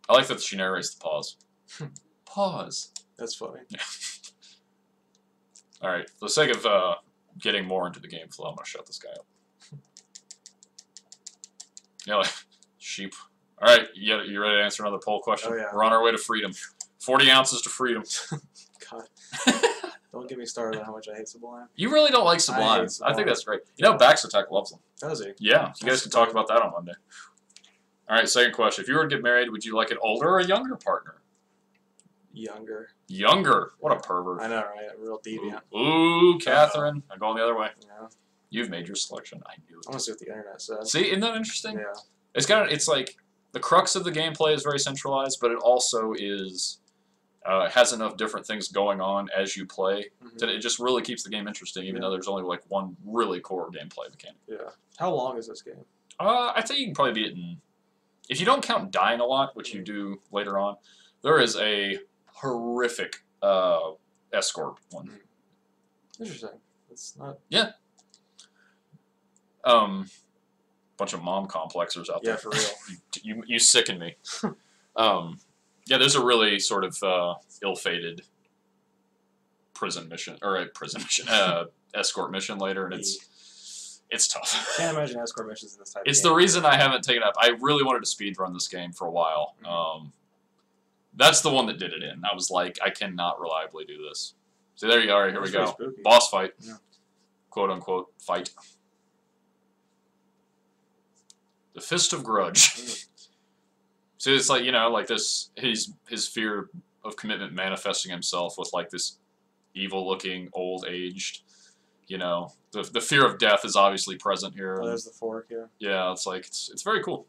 S1: I like that she narrates the pause. Pause.
S2: That's funny.
S1: Yeah. All right. For the sake of getting more into the game flow, I'm gonna shut this guy up. Yeah, like, sheep. All right, you ready to answer another poll question?
S2: Oh, yeah.
S1: We're on our way to freedom. 40 ounces to freedom.
S2: God. Don't get me started on how much I hate Sublime.
S1: You really don't like Sublime. I think that's great. You know, Bax Attack loves them.
S2: Does he?
S1: Yeah, you guys can talk about that on Monday. All right, second question. If you were to get married, would you like an older or a younger partner?
S2: Younger.
S1: Younger. What a pervert.
S2: I know, right? A real deviant.
S1: Ooh, Catherine. I'm going the other way.
S2: Yeah.
S1: You've made your selection. I knew
S2: I want to
S1: it.
S2: see what the internet says.
S1: See, isn't that interesting?
S2: Yeah.
S1: It's like the crux of the gameplay is very centralized, but it also is has enough different things going on as you play that it just really keeps the game interesting, even though there's only like one really core gameplay mechanic.
S2: Yeah. How long is this game?
S1: I think you can probably beat it in, if you don't count dying a lot, which you do later on. There is a horrific escort one.
S2: Interesting. It's not.
S1: Yeah. Bunch of mom complexers out there.
S2: Yeah, for real.
S1: You sicken me. Yeah, there's a really sort of ill-fated prison mission, or a prison mission, escort mission later, and it's tough.
S2: Can't imagine escort missions in this type.
S1: It's
S2: of game.
S1: the reason I haven't taken it up. I really wanted to speedrun this game for a while. That's the one that did it in. I was like, I cannot reliably do this. So there you are. Here we go.
S2: Spooky.
S1: Boss fight.
S2: Yeah.
S1: Quote unquote fight. The Fist of Grudge. So it's like, you know, like this, his fear of commitment manifesting himself with like this evil-looking, old-aged, you know, the fear of death is obviously present here.
S2: Oh, there's the fork, yeah.
S1: Yeah, it's like, it's very cool.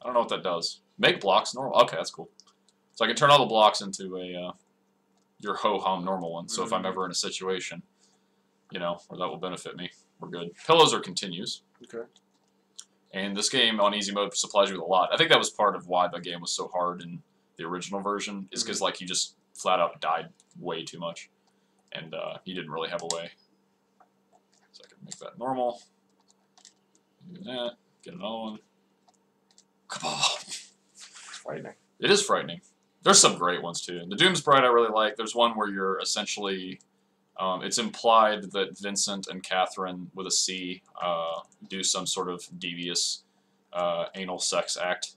S1: I don't know what that does. Make blocks normal. Okay, that's cool. So I can turn all the blocks into a your ho-hum normal one. So if I'm ever in a situation, you know, where that will benefit me, we're good. Pillows are continues.
S2: Okay.
S1: And this game on easy mode supplies you with a lot. I think that was part of why the game was so hard in the original version, is because like you just flat out died way too much, and you didn't really have a way. So I can make that normal. Do that. Get another one. Kaboom!
S2: It's frightening.
S1: It is frightening. There's some great ones too. The Doom's Bride I really like. There's one where you're essentially, it's implied that Vincent and Catherine with a C do some sort of devious anal sex act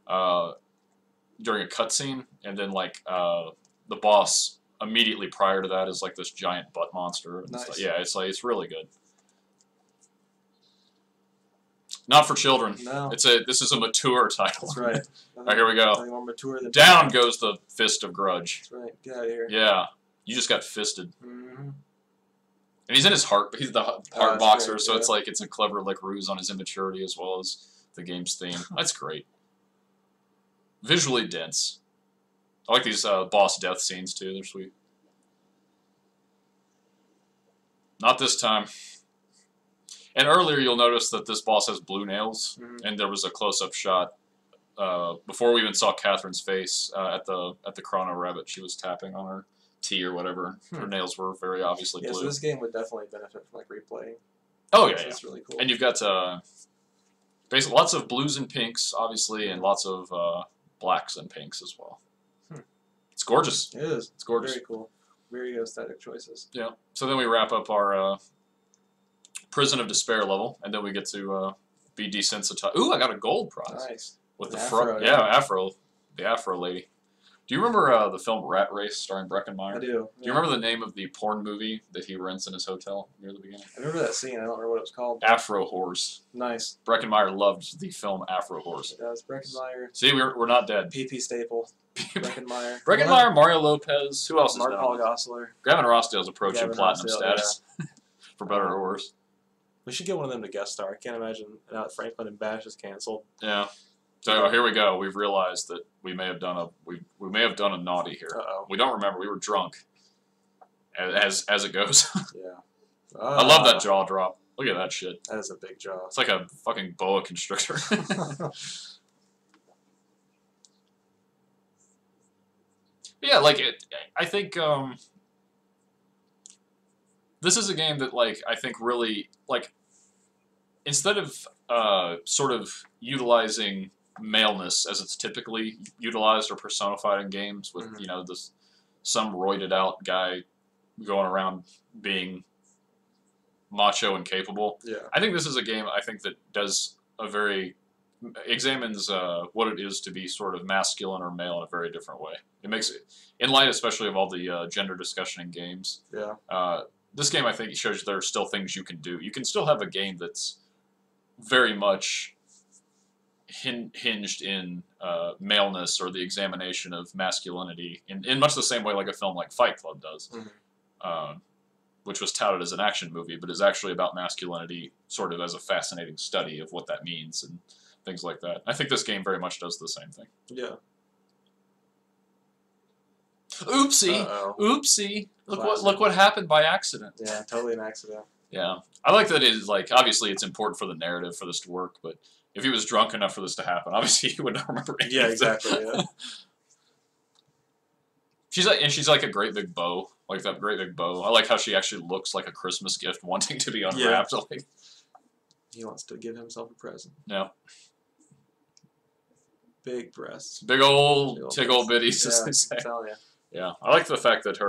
S1: during a cutscene, and then like the boss immediately prior to that is like this giant butt monster. And
S2: Nice.
S1: yeah, it's really good. Not for children.
S2: No.
S1: This is a mature title.
S2: That's right.
S1: All right, here we go.
S2: Nothing more mature than
S1: Down goes the Fist of Grudge.
S2: That's right. Get out of here.
S1: Yeah, you just got fisted.
S2: Mm-hmm.
S1: And he's in his heart. He's the heart
S2: that's
S1: boxer,
S2: great,
S1: so
S2: yeah.
S1: it's like it's a clever like ruse on his immaturity as well as the game's theme. That's great. Visually dense. I like these boss death scenes too. They're sweet. Not this time. And earlier you'll notice that this boss has blue nails, and there was a close-up shot before we even saw Catherine's face at the Chrono Rabbit. She was tapping on her T or whatever. Her nails were very obviously
S2: Yeah,
S1: blue.
S2: so this game would definitely benefit from like replaying.
S1: Oh yeah,
S2: So
S1: yeah.
S2: It's really cool.
S1: And you've got basically lots of blues and pinks, obviously, and lots of blacks and pinks as well. It's gorgeous.
S2: It is.
S1: It's gorgeous.
S2: Very cool. Very aesthetic choices.
S1: Yeah. So then we wrap up our Prison of Despair level, and then we get to be desensitized. Ooh, I got a gold prize.
S2: Nice.
S1: With
S2: An
S1: the
S2: afro,
S1: front,
S2: yeah.
S1: Afro, the Afro lady. Do you remember the film Rat Race starring Breckenmeyer?
S2: I do.
S1: Do you remember the name of the porn movie that he rents in his hotel near the beginning?
S2: I remember that scene. I don't remember what it was called.
S1: Afro Horse.
S2: Nice.
S1: Breckenmeyer loved the film Afro Horse.
S2: It does. Breckenmeyer.
S1: See, we're not dead.
S2: PP Staple. Breckenmeyer.
S1: Breckenmeyer, Mario Lopez. Who else is
S2: Mark
S1: that?
S2: Paul Gosselaar.
S1: Gavin Rossdale's approaching
S2: Gavin
S1: platinum
S2: Rossdale,
S1: status, for better or worse.
S2: We should get one of them to guest star. I can't imagine now that Franklin and Bash is canceled.
S1: Yeah. So here we go. We've realized that we may have done a naughty here.
S2: Uh-oh.
S1: We don't remember. We were drunk. As it goes.
S2: Yeah.
S1: I love that jaw drop. Look at that shit.
S2: That is a big jaw.
S1: It's like a fucking boa constrictor. Yeah, like I think this is a game that like I think really like instead of sort of utilizing maleness as it's typically utilized or personified in games with this some roided out guy going around being macho and capable.
S2: Yeah.
S1: I think this is a game that does examines what it is to be sort of masculine or male in a very different way. It makes it, in light especially of all the gender discussion in games.
S2: Yeah.
S1: This game I think shows there are still things you can do. You can still have a game that's very much hinged in maleness or the examination of masculinity in much the same way like a film like Fight Club does. Which was touted as an action movie, but is actually about masculinity sort of as a fascinating study of what that means and things like that. I think this game very much does the same thing.
S2: Yeah.
S1: Oopsie!
S2: Uh-oh.
S1: Oopsie! Look what happened by accident.
S2: Yeah, totally an accident.
S1: Yeah. I like that it is like, obviously it's important for the narrative for this to work, but if he was drunk enough for this to happen, obviously he would not remember anything.
S2: Yeah, exactly, yeah.
S1: She's like a great big bow. Like that great big bow. I like how she actually looks like a Christmas gift wanting to be unwrapped.
S2: Yeah.
S1: Like,
S2: he wants to give himself a present.
S1: Yeah.
S2: Big breasts.
S1: Big old tickle bitties, as they say.
S2: I'm telling you.
S1: Yeah. I like the fact that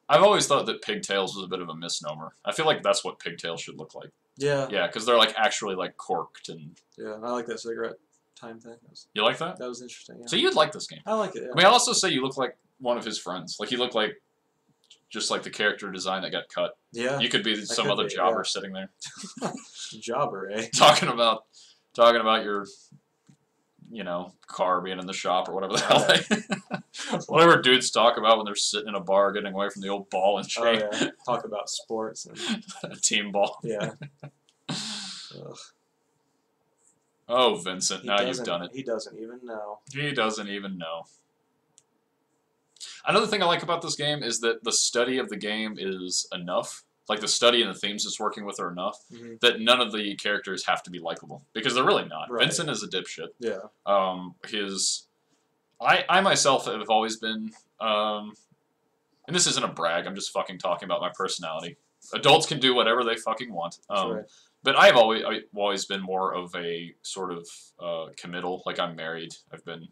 S1: I've always thought that pigtails was a bit of a misnomer. I feel like that's what pigtails should look like.
S2: Yeah.
S1: Yeah, because they're like actually like corked and.
S2: Yeah, I like that cigarette time thing.
S1: You like that?
S2: That was interesting. Yeah.
S1: So you'd like this game.
S2: I like it. Yeah.
S1: I mean, I'll also say you look like one of his friends. Like you look like just like the character design that got cut.
S2: Yeah.
S1: You could be some other jobber sitting there.
S2: Jobber, eh?
S1: talking about your, car being in the shop or whatever the hell whatever dudes talk about when they're sitting in a bar getting away from the old ball and chain.
S2: Oh, yeah. Talk about sports and
S1: a team ball.
S2: Yeah.
S1: Oh, Vincent, now you've done it.
S2: He doesn't even know.
S1: He doesn't even know. Another thing I like about this game is that the study of the game is enough. Like the study and the themes it's working with are enough that none of the characters have to be likable because they're really not. Right. Vincent is a dipshit.
S2: Yeah.
S1: I myself have always been, and this isn't a brag. I'm just fucking talking about my personality. Adults can do whatever they fucking want.
S2: Right.
S1: But I've always been more of a sort of committal. Like I'm married. I've been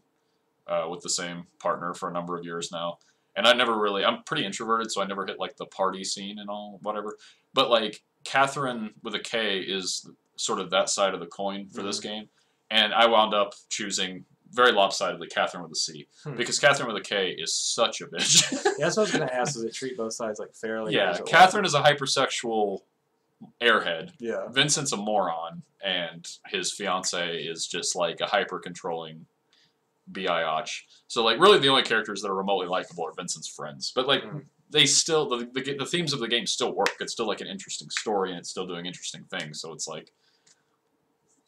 S1: with the same partner for a number of years now. And I'm pretty introverted, so I never hit like the party scene and all, whatever. But like Catherine with a K is sort of that side of the coin for this game. And I wound up choosing very lopsidedly Catherine with a C. Because Catherine with a K is such a bitch.
S2: Yeah, that's what I was going to ask. Does it treat both sides like fairly?
S1: Yeah, Catherine is a hypersexual airhead.
S2: Yeah.
S1: Vincent's a moron, and his fiance is just like a hyper-controlling biatch. So like really the only characters that are remotely likable are Vincent's friends. But like they still the themes of the game still work. It's still like an interesting story and it's still doing interesting things. So it's like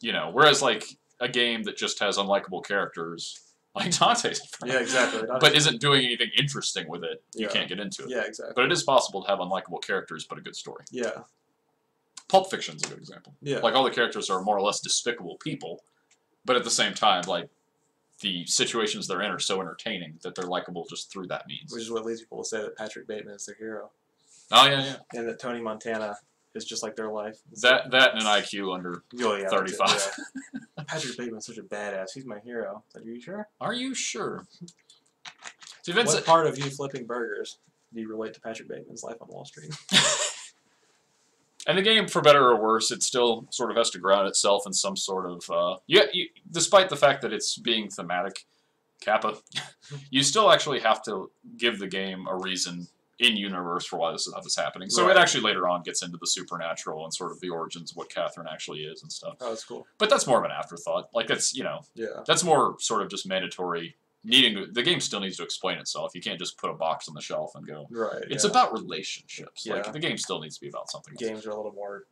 S1: whereas like a game that just has unlikable characters like Dante's friend,
S2: yeah, exactly.
S1: but isn't doing anything interesting with it, you can't get into it.
S2: Yeah, exactly.
S1: But it is possible to have unlikable characters but a good story.
S2: Yeah.
S1: Pulp Fiction's a good example.
S2: Yeah.
S1: Like all the characters are more or less despicable people, but at the same time, like the situations they're in are so entertaining that they're likable just through that means.
S2: Which is what leads people to say that Patrick Bateman is their hero.
S1: Oh yeah.
S2: And that Tony Montana is just like their life.
S1: That and an IQ under 35.
S2: Yeah. Patrick Bateman's such a badass. He's my hero. Are you sure?
S1: Are you sure? See,
S2: what part of you flipping burgers do you relate to Patrick Bateman's life on Wall Street?
S1: And the game, for better or worse, it still sort of has to ground itself in some sort of... despite the fact that it's being thematic, Kappa, you still actually have to give the game a reason in-universe for why this stuff is happening. So it actually later on gets into the supernatural and sort of the origins of what Catherine actually is and stuff.
S2: Oh, that's cool.
S1: But that's more of an afterthought. Like, that's, that's more sort of just mandatory... the game still needs to explain itself. You can't just put a box on the shelf and go.
S2: Right.
S1: It's about relationships.
S2: Yeah.
S1: Like the game still needs to be about something.
S2: Games are a little more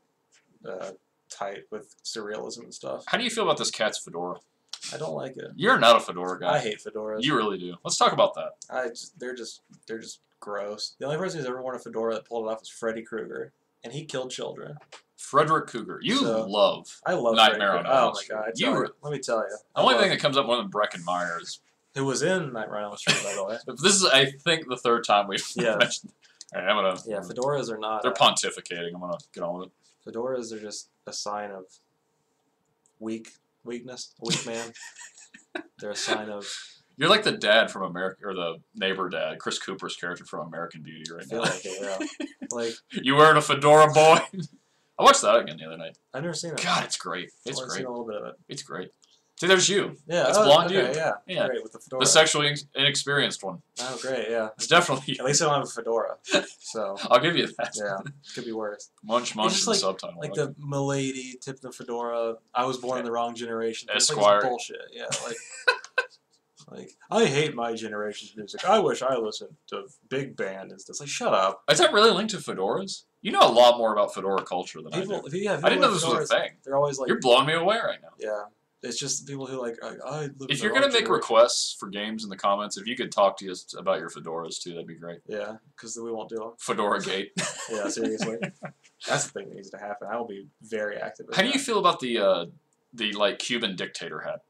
S2: tight with surrealism and stuff.
S1: How do you feel about this cat's fedora?
S2: I don't like it.
S1: You're not a fedora guy.
S2: I hate fedoras.
S1: You really do. Let's talk about that.
S2: They're just gross. The only person who's ever worn a fedora that pulled it off was Freddy Krueger, and he killed children.
S1: Frederick Cougar. I love Nightmare on
S2: Elm
S1: Elm
S2: Street. Oh my god! Let me tell you.
S1: The only thing that comes up more than Breckin Myers.
S2: Who was in Nightmare on Elm Street, by the way.
S1: This is, I think, the third time we've mentioned. All right, I'm gonna.
S2: Yeah, fedoras are not.
S1: They're pontificating. I'm gonna get on with it.
S2: Fedoras are just a sign of weak weakness, a weak man. They're a sign of.
S1: You're like the dad from America, or the neighbor dad, Chris Cooper's character from American Beauty right
S2: I feel
S1: now.
S2: like it, yeah. Like
S1: You wearing a fedora, boy? I watched that again the other night.
S2: I've never seen it.
S1: God, it's great. It's
S2: I've
S1: great.
S2: seen a little bit of it.
S1: It's great. See, there's you.
S2: Yeah,
S1: It's blonde
S2: okay,
S1: you.
S2: Yeah,
S1: Yeah.
S2: great with the fedora.
S1: The sexually inexperienced one.
S2: Oh, great, yeah.
S1: It's definitely.
S2: At least I don't have a fedora, so
S1: I'll give you that.
S2: yeah, could be worse.
S1: Munch
S2: It's
S1: in
S2: just
S1: the
S2: like,
S1: subtitle.
S2: like the milady tip the fedora. I was born in the wrong generation. It's like
S1: Esquire.
S2: bullshit. Yeah, like I hate my generation's music. I wish I listened to big band and stuff. Like shut up.
S1: Is that really linked to fedoras? You know a lot more about fedora culture than
S2: People,
S1: I do.
S2: yeah,
S1: I didn't know
S2: wear
S1: this was a
S2: fedoras,
S1: thing.
S2: They're always like,
S1: You're blowing me away right now.
S2: yeah. It's just people who like I live in
S1: If
S2: the
S1: you're
S2: wrong
S1: gonna make
S2: generation.
S1: requests for games in the comments, if you could talk to us about your fedoras too, that'd be great.
S2: Yeah, because we won't do them.
S1: Fedora Gate.
S2: Yeah, seriously. That's the thing that needs to happen. I will be very active.
S1: How do you feel about the like Cuban dictator hat,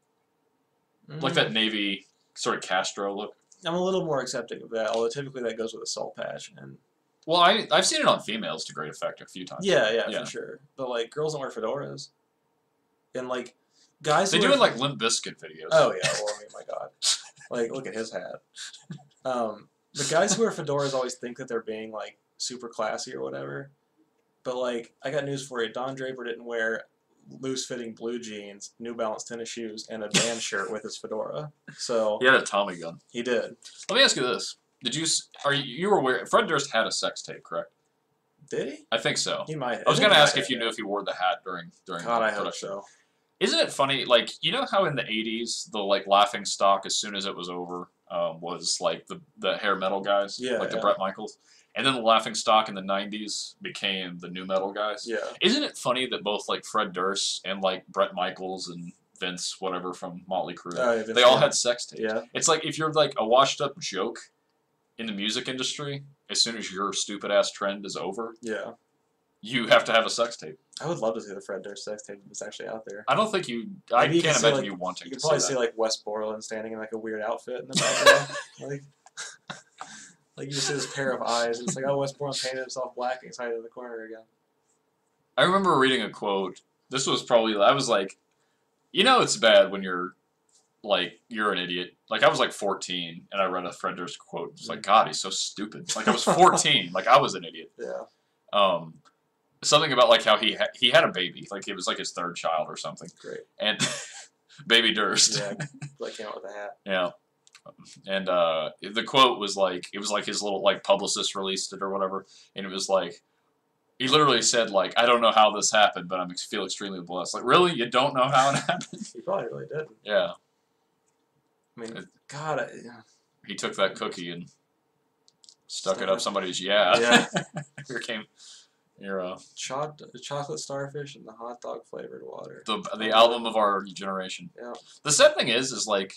S1: like that Navy sort of Castro look?
S2: I'm a little more accepting of that, although typically that goes with a soul patch. And
S1: Well, I've seen it on females to great effect a few times.
S2: yeah,
S1: Yeah.
S2: for sure. But like girls don't wear fedoras, and like guys.
S1: They
S2: who
S1: do
S2: wear
S1: it like Limp Bizkit videos.
S2: Oh yeah, well I mean my god, like look at his hat. The guys who wear fedoras always think that they're being like super classy or whatever, but like I got news for you. Don Draper didn't wear loose-fitting blue jeans, New Balance tennis shoes, and a band shirt with his fedora. So
S1: He had a Tommy gun.
S2: he did.
S1: Let me ask you this: Did you were aware Fred Durst had a sex tape, correct?
S2: Did he?
S1: I think so.
S2: He might.
S1: I was gonna
S2: think he
S1: ask
S2: might
S1: if you
S2: have,
S1: knew if he wore the hat during
S2: God,
S1: the
S2: I hope
S1: production.
S2: so.
S1: Isn't it funny? Like you know how in the '80s the like laughing stock as soon as it was over was like the hair metal guys,
S2: Yeah,
S1: like the
S2: yeah.
S1: Bret Michaels, and then the laughing stock in the '90s became the new metal guys.
S2: Yeah.
S1: Isn't it funny that both like Fred Durst and like Bret Michaels and Vince whatever from Motley Crue,
S2: Oh, yeah, Vince,
S1: they all
S2: yeah.
S1: had sex tapes.
S2: Yeah.
S1: It's like if you're like a washed up joke in the music industry, as soon as your stupid ass trend is over,
S2: Yeah.
S1: you have to have a sex tape.
S2: I would love to see the Fred Durst sex tape if it's actually out there.
S1: I don't think you. I
S2: Maybe you
S1: can't
S2: could see,
S1: imagine
S2: like-
S1: you wanting
S2: You
S1: to
S2: could
S1: see
S2: probably
S1: that.
S2: see like Wes Borland standing in like a weird outfit in the background. like you just see this pair of eyes. And it's like, oh, Wes Borland painted himself black and he's hiding in the corner again.
S1: I remember reading a quote. This was probably. I was like, you know, it's bad when you're an idiot. Like I was like 14 and I read a Fred Durst quote. It's like, God, he's so stupid. Like I was 14. Like I was an idiot.
S2: Yeah.
S1: Something about like how he had a baby. Like it was like his third child or something.
S2: Great.
S1: And baby Durst.
S2: Yeah. Like came out with a hat.
S1: Yeah. And the quote was like, it was like his little like publicist released it or whatever, and it was like, he literally said like, I don't know how this happened, but I feel extremely blessed. Like, really, you don't know how it happened?
S2: He probably really did.
S1: Yeah.
S2: I mean, God. Yeah.
S1: He took that cookie and stuck it up somebody's yeah.
S2: Yeah.
S1: Here came your
S2: Chocolate starfish and the hot dog flavored water.
S1: the album of our generation.
S2: Yeah.
S1: The sad thing is like,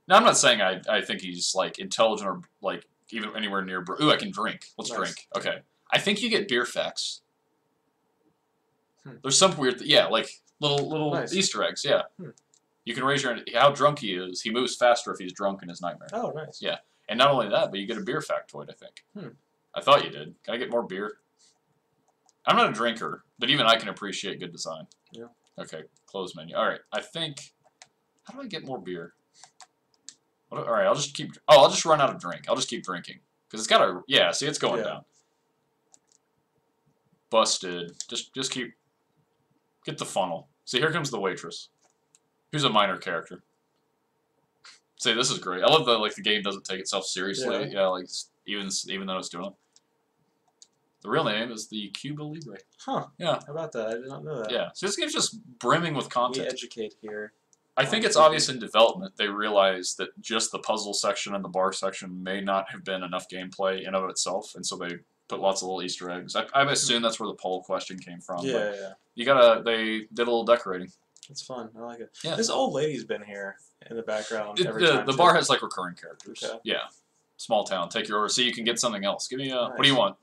S1: now I'm not saying I think he's like intelligent or like even anywhere near. Ooh, I can drink. Let's
S2: Nice.
S1: drink. Okay. I think you get beer facts.
S2: Hmm.
S1: There's some weird, like little
S2: Nice.
S1: Easter eggs. Yeah.
S2: Hmm.
S1: You can raise your how drunk he is. He moves faster if he's drunk in his nightmare.
S2: Oh, nice.
S1: Yeah. And not only that, but you get a beer factoid. I think.
S2: Hmm.
S1: I thought you did. Can I get more beer? I'm not a drinker, but even I can appreciate good design.
S2: Yeah.
S1: Okay. Close menu. All right. I think. How do I get more beer? All right. I'll just keep. Oh, I'll just run out of drink. I'll just keep drinking because it's got a. Yeah. See, it's going
S2: Yeah.
S1: down. Busted. Just keep. Get the funnel. See, here comes the waitress. Who's a minor character. See, this is great. I love that the game doesn't take itself seriously. Yeah, like even though it's doing it. The real name is the Cuba Libre.
S2: Huh.
S1: Yeah.
S2: How about that? I did not know that.
S1: Yeah. So this game's just brimming with
S2: We
S1: content.
S2: educate here.
S1: I think it's obvious in development they realized that just the puzzle section and the bar section may not have been enough gameplay in of itself, and so they put lots of little Easter eggs. I assume that's where the poll question came from.
S2: Yeah,
S1: but
S2: yeah.
S1: they did a little decorating.
S2: It's fun. I like it.
S1: Yeah.
S2: This old lady's been here in the background every time.
S1: The
S2: too.
S1: bar has recurring characters.
S2: Okay.
S1: Yeah. Small town. Take your order so you can get something else. Give me what do you
S2: Nice.
S1: want?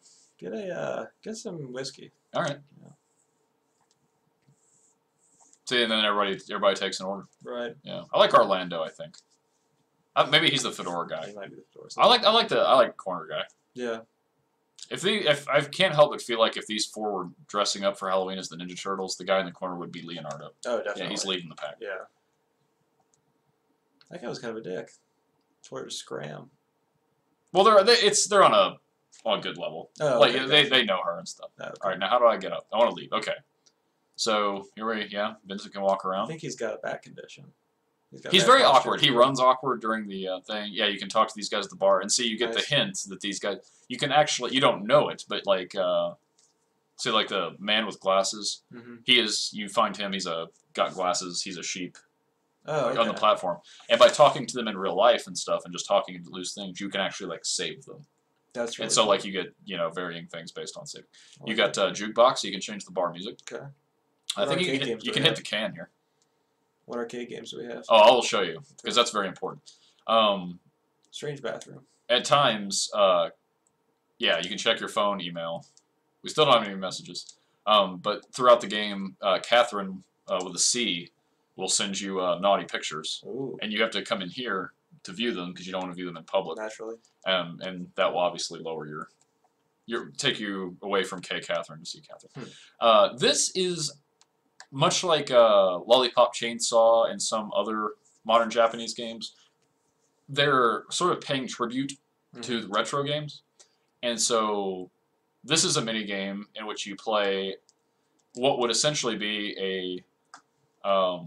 S2: Get some whiskey.
S1: All right.
S2: Yeah.
S1: See, and then everybody takes an order.
S2: Right.
S1: Yeah, I like Orlando. I think maybe he's the fedora guy.
S2: He might be the door.
S1: I like corner guy.
S2: Yeah.
S1: If I can't help but feel like if these four were dressing up for Halloween as the Ninja Turtles, the guy in the corner would be Leonardo.
S2: Oh, definitely.
S1: Yeah, he's leading the pack.
S2: Yeah. That guy was kind of a dick. That's where it was Scram.
S1: Well, they're on a good level.
S2: Oh,
S1: like
S2: okay,
S1: they know her and stuff.
S2: okay.
S1: All right, now how do I get up? I want to leave. Okay. So here Vincent can walk
S2: I
S1: around.
S2: think he's got a back condition.
S1: He's very awkward. He runs awkward during the thing. Yeah, you can talk to these guys at the bar and see. You get the hint that these guys. You can actually. You don't know it, but like, say like the man with glasses.
S2: Mm-hmm.
S1: He is. You find him. He's got glasses. He's a sheep.
S2: Oh, okay.
S1: On the platform, and by talking to them in real life and stuff, and just talking to loose things, you can actually like save them.
S2: That's really
S1: and so
S2: cool.
S1: like you get varying things based on saving. You got jukebox, so you can change the bar music.
S2: Okay.
S1: I think you can hit the can here.
S2: What arcade games do we have?
S1: Oh, I'll show you because that's very important.
S2: Strange bathroom.
S1: At times, yeah, you can check your phone, email. We still don't have any messages. But throughout the game, Catherine with a C will send you naughty pictures.
S2: Ooh.
S1: And you have to come in here to view them because you don't want to view them in public.
S2: Naturally.
S1: And that will obviously lower take you away from Catherine to see Catherine. This is much like Lollipop Chainsaw and some other modern Japanese games. They're sort of paying tribute to the retro games. And so this is a mini game in which you play what would essentially be a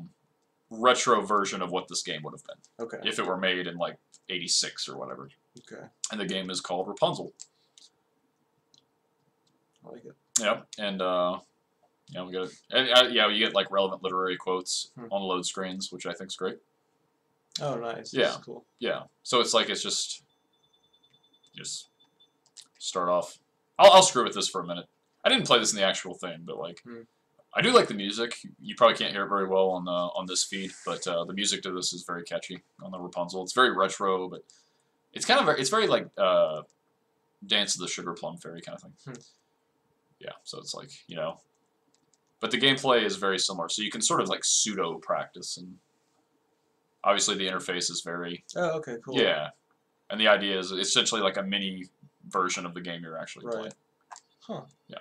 S1: retro version of what this game would have been.
S2: Okay.
S1: If it were made in like 86 or whatever.
S2: Okay.
S1: And the game is called Rapunzel.
S2: I like it.
S1: Yeah, and we got you get like relevant literary quotes on the load screens, which I think is great.
S2: Oh, nice.
S1: Yeah.
S2: That's cool.
S1: Yeah. So it's just start off. I'll screw with this for a minute. I didn't play this in the actual thing, but like I do like the music. You probably can't hear it very well on this feed, but the music to this is very catchy on the Rapunzel. It's very retro, but it's very like Dance of the Sugar Plum Fairy kind of thing. Yeah, so it's like, but the gameplay is very similar. So you can sort of like pseudo practice, and obviously the interface is very
S2: Oh, okay, cool.
S1: yeah, and the idea is essentially like a mini version of the game you're actually playing.
S2: Huh.
S1: Yeah.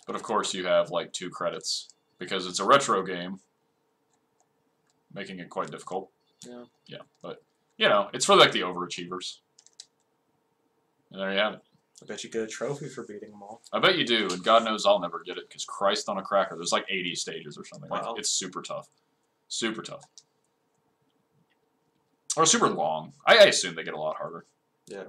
S1: But of course you have like 2 credits because it's a retro game, making it quite difficult.
S2: Yeah.
S1: Yeah, but it's for like the overachievers. And there you have it.
S2: I bet you get a trophy for beating them all.
S1: I bet you do, and God knows I'll never get it because Christ on a cracker, there's like 80 stages or something.
S2: Wow.
S1: Like it's super tough, super tough, or super long. I assume they get a lot harder.
S2: Yeah.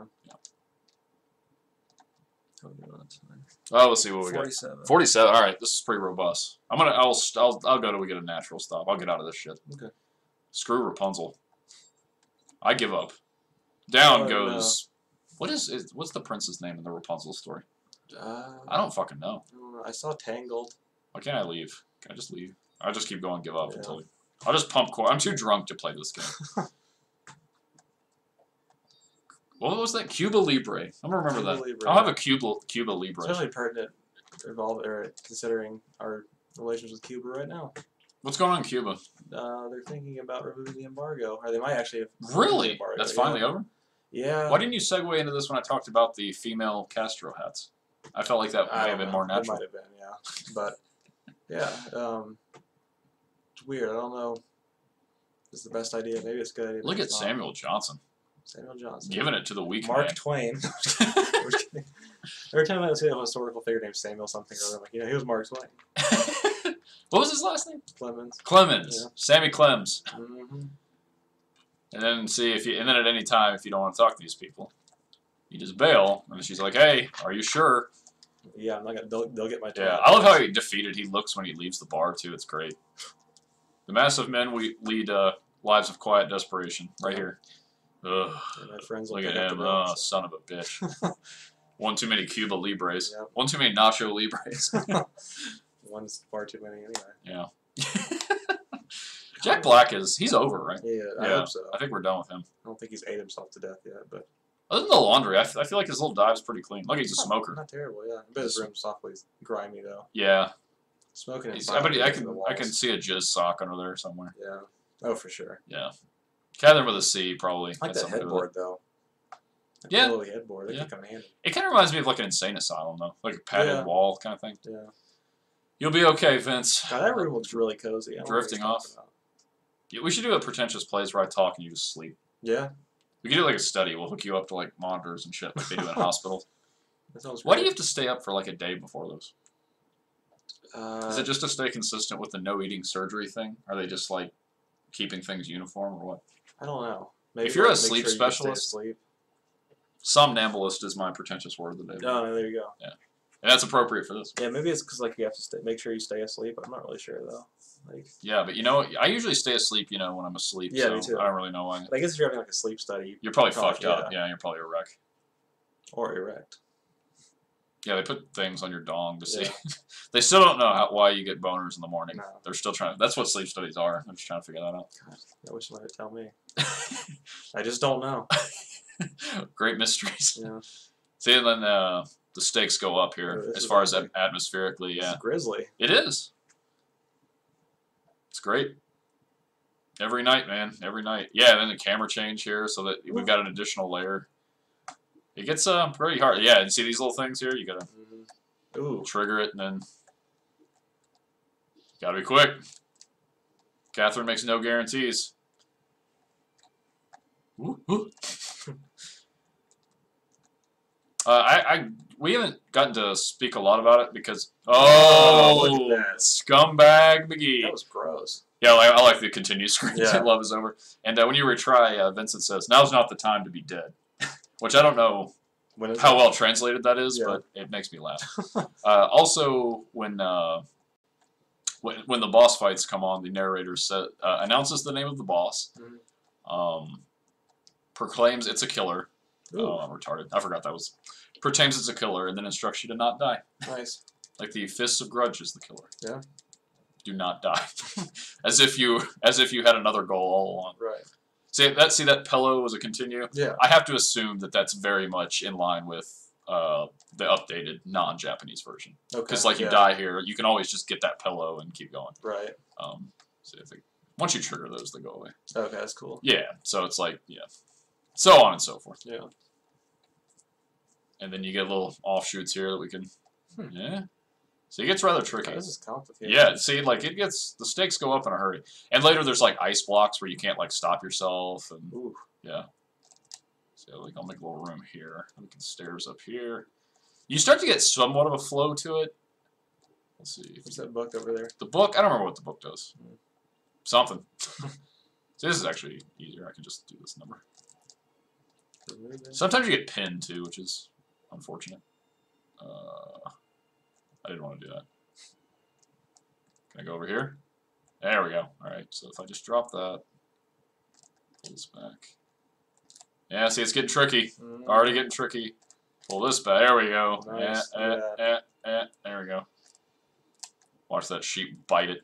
S1: Oh, let's see what we got.
S2: 47.
S1: 47. All right, this is pretty robust. I'll go till we get a natural stop. I'll get out of this shit.
S2: Okay.
S1: Screw Rapunzel. I give up. Down
S2: Oh,
S1: goes. No. What's the prince's name in the Rapunzel story? I don't fucking know.
S2: I saw Tangled.
S1: Why can't I leave? Can I just leave? I'll just keep going, give up until I'll just pump core. I'm too drunk to play this game. What was that? Cuba Libre. I don't remember
S2: Cuba
S1: that.
S2: Libre.
S1: I'll have a Cuba Libre.
S2: Especially pertinent, considering our relations with Cuba right now.
S1: What's going on in Cuba?
S2: They're thinking about removing the embargo, or they might actually have.
S1: Really?
S2: The embargo.
S1: That's finally over?
S2: Yeah.
S1: Why didn't you segue into this when I talked about the female Castro hats? I felt like that may have been more natural.
S2: It might have been, yeah. But yeah, it's weird. I don't know. If it's the best idea. Maybe it's a good idea.
S1: Look at Samuel Johnson.
S2: Samuel Johnson.
S1: Giving it to the weak
S2: Mark
S1: man.
S2: Twain. Every time I see a historical figure named Samuel something or other, I'm like, he was Mark Twain.
S1: What was his last name?
S2: Clemens.
S1: Clemens.
S2: Yeah.
S1: Sammy Clems.
S2: Mm-hmm.
S1: And then and then at any time, if you don't want to talk to these people, you just bail. And she's like, "Hey, are you sure?"
S2: Yeah, I'm not gonna. They'll get my.
S1: Yeah, I love how defeated he looks when he leaves the bar too. It's great. The massive men we lead lives of quiet desperation. Right here. Ugh.
S2: And my friends
S1: Look at him. Oh, son of a bitch. One too many Cuba Libres.
S2: Yep.
S1: One too many Nacho Libres.
S2: One's far too many anyway.
S1: Yeah. Jack Black he's over, right?
S2: Yeah, I hope so.
S1: I think we're done with him.
S2: I don't think he's ate himself to death yet, but.
S1: Other than the laundry, I feel like his little dive's pretty clean. Look, he's a smoker.
S2: Not terrible, yeah. I bet his room's softly grimy though.
S1: Yeah.
S2: Smoking.
S1: I can see a jizz sock under there somewhere.
S2: Yeah. Oh, for sure.
S1: Yeah. Catherine with a C probably.
S2: I like that headboard though. A
S1: Yeah.
S2: pillowy headboard. They
S1: Yeah.
S2: could come in handy.
S1: It kind of reminds me of like an insane asylum, though. Like a padded wall kind of thing.
S2: Yeah.
S1: You'll be okay, Vince.
S2: God, that room looks really cozy. I don't know what
S1: Drifting
S2: he's
S1: off.
S2: talking about.
S1: Yeah, we should do a Pretentious plays where I talk and you just sleep.
S2: Yeah.
S1: We could do like a study. We'll hook you up to like monitors and shit like they do in hospitals.
S2: That sounds great.
S1: Why do you have to stay up for like a day before those? Is it
S2: Uh,
S1: just to stay consistent with the no eating surgery thing? Are they just like keeping things uniform or what?
S2: I don't know. Maybe
S1: If you're a
S2: make
S1: sleep
S2: sure you can stay
S1: specialist-
S2: asleep.
S1: Somnambulist is my pretentious word of the day.
S2: Oh, there you go.
S1: And that's appropriate for this.
S2: Yeah, maybe it's because like you have to make sure you stay asleep. I'm not really sure though. Like,
S1: Yeah, but you know, I usually stay asleep, when I'm asleep.
S2: Yeah,
S1: so
S2: me too.
S1: I don't really know why.
S2: I guess if you're having like a sleep study,
S1: You're probably
S2: Probably,
S1: fucked up. Yeah, you're probably a wreck.
S2: or erect.
S1: Yeah, they put things on your dong to see.
S2: Yeah.
S1: They still don't know why you get boners in the morning.
S2: No.
S1: They're still trying. That's what sleep studies are. They're just trying to figure that out.
S2: God, I wish somebody would tell me. I just don't know.
S1: Great mysteries.
S2: Yeah.
S1: See, and then the stakes go up here
S2: Oh, this
S1: as
S2: is
S1: far as
S2: lovely.
S1: atmospherically.
S2: This
S1: Yeah,
S2: is grisly.
S1: it is. It's great. Every night, man. Every night. Yeah, and then the camera change here so that we've got an additional layer. It gets pretty hard. Yeah, and see these little things here? You gotta
S2: Ooh.
S1: trigger it and then gotta be quick. Catherine makes no guarantees. Woo, woo. We haven't gotten to speak a lot about it because
S2: look
S1: oh,
S2: at that.
S1: scumbag McGee.
S2: That was gross.
S1: Yeah, I like the continue screen.
S2: Yeah.
S1: Love is over. And when you retry, Vincent says, "Now's not the time to be dead," which I don't know
S2: When is
S1: how
S2: it?
S1: well translated that is,
S2: Yeah.
S1: but it makes me laugh. Also, when the boss fights come on, the narrator announces the name of the boss, proclaims it's a killer.
S2: Ooh,
S1: Oh, I'm retarded. I forgot that was. Pretends it's a killer, and then instructs you to not die.
S2: nice.
S1: Like the Fists of Grudge is the killer.
S2: Yeah.
S1: Do not die. as if you had another goal all along.
S2: Right.
S1: See that pillow was a continue?
S2: Yeah.
S1: I have to assume that that's very much in line with the updated non-Japanese version.
S2: Okay.
S1: Because you
S2: yeah.
S1: die here, you can always just get that pillow and keep going.
S2: Right.
S1: So I think once you trigger those, they go away.
S2: Okay, that's cool.
S1: Yeah. So it's so on and so forth.
S2: Yeah.
S1: And then you get little offshoots here that we can. Yeah. So it gets rather tricky.
S2: Oh, this is complicated.
S1: Yeah, see, the stakes go up in a hurry. And later there's, ice blocks where you can't, stop yourself, and,
S2: Ooh.
S1: yeah. So, I'll make a little room here. We can stairs up here. You start to get somewhat of a flow to it. Let's see.
S2: What's that book over there?
S1: The book, I don't remember what the book does. Something. So this is actually easier. I can just do this number.
S2: Remove that.
S1: Sometimes you get pinned, too, which is unfortunate. I didn't want to do that. Can I go over here? There we go. Alright, so if I just drop that, pull this back. Yeah, see, it's getting tricky. Already getting tricky. Pull this back. There we go.
S2: Nice.
S1: There we go. Watch that sheep bite it.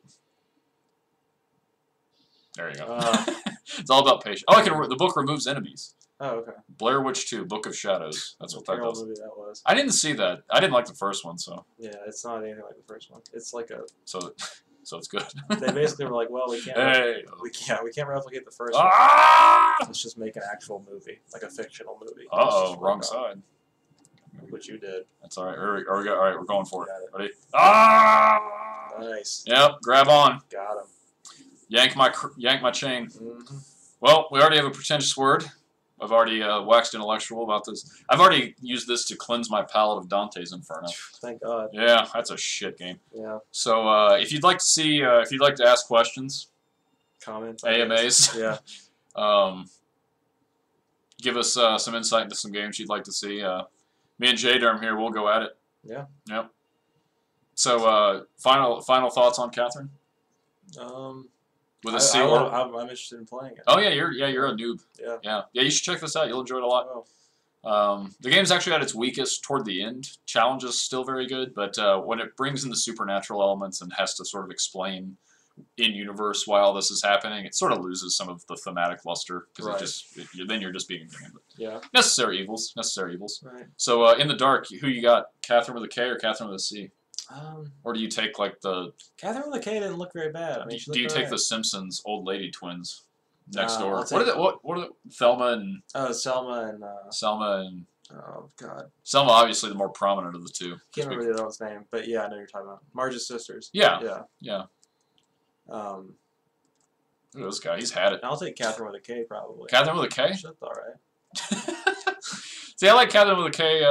S1: There you go. It's all about patience. Oh, the book removes enemies.
S2: Oh, okay.
S1: Blair Witch 2, Book of Shadows. That's what that
S2: Terrible
S1: does.
S2: movie that was.
S1: I didn't see that. I didn't like the first one, so
S2: Yeah, it's not anything like the first one. It's like a.
S1: so it's good.
S2: They basically were like, well, we can't.
S1: Hey.
S2: We can't replicate the first one.
S1: Ah!
S2: Let's just make an actual movie, like a fictional movie.
S1: Uh-oh, wrong side.
S2: Which you did.
S1: That's all right. All right, we're going for it.
S2: Got it.
S1: Ready? Ah!
S2: Nice.
S1: Yep, grab on.
S2: Got him.
S1: Yank my chain.
S2: Mm-hmm.
S1: Well, we already have a pretentious word. I've already waxed intellectual about this. I've already used this to cleanse my palate of Dante's Inferno.
S2: Thank God.
S1: Yeah, that's a shit game.
S2: Yeah.
S1: So if you'd like to see, if you'd like to ask questions,
S2: Comments.
S1: AMAs,
S2: Yeah.
S1: give us some insight into some games you'd like to see. Me and J-Derm here, we'll go at it.
S2: Yeah.
S1: Yep. So final thoughts on Catherine? With a C or
S2: I'm interested in playing it.
S1: oh yeah, you're a noob.
S2: Yeah.
S1: Yeah. You should check this out. You'll enjoy it a lot. The game's actually at its weakest toward the end. Challenge is still very good, but when it brings in the supernatural elements and has to sort of explain in universe why all this is happening, it sort of loses some of the thematic luster because then you're just being
S2: Yeah.
S1: necessary evils.
S2: Right.
S1: So in the dark, who you got? Catherine with a K or Catherine with a C? Or do you take
S2: Catherine with a K didn't look very bad. I mean,
S1: do you take the Simpsons old lady twins? next door.
S2: I'll
S1: What are
S2: take-
S1: the what are the Thelma and
S2: Oh, Selma and
S1: Selma and
S2: oh god,
S1: Selma? Obviously, the more prominent of the two.
S2: can't remember the other one's name, but yeah, I know what you're talking about. Marge's sisters.
S1: Yeah.
S2: Yeah.
S1: Yeah.
S2: Um,
S1: Look at this guy. He's had it.
S2: I'll take Catherine with a K probably.
S1: Catherine with a K.
S2: She's all right.
S1: See, I like Catherine with a K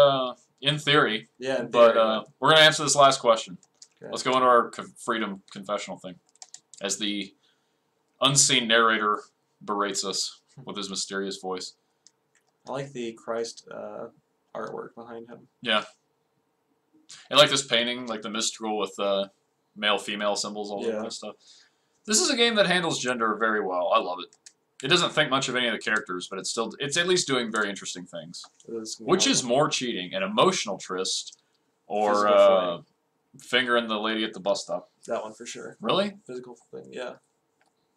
S1: in theory,
S2: Yeah, in
S1: but
S2: theory,
S1: we're gonna answer this last question.
S2: Okay.
S1: Let's go into our freedom confessional thing, as the unseen narrator berates us with his mysterious voice.
S2: I like the Christ artwork behind him.
S1: Yeah. And like this painting, like the mystical with male-female symbols all over and stuff. This is a game that handles gender very well. I love it. It doesn't think much of any of the characters, but it's at least doing very interesting things. Which is more cheating, an emotional tryst, or fingering the lady at the bus stop?
S2: That one for sure.
S1: Really?
S2: Physical thing, yeah.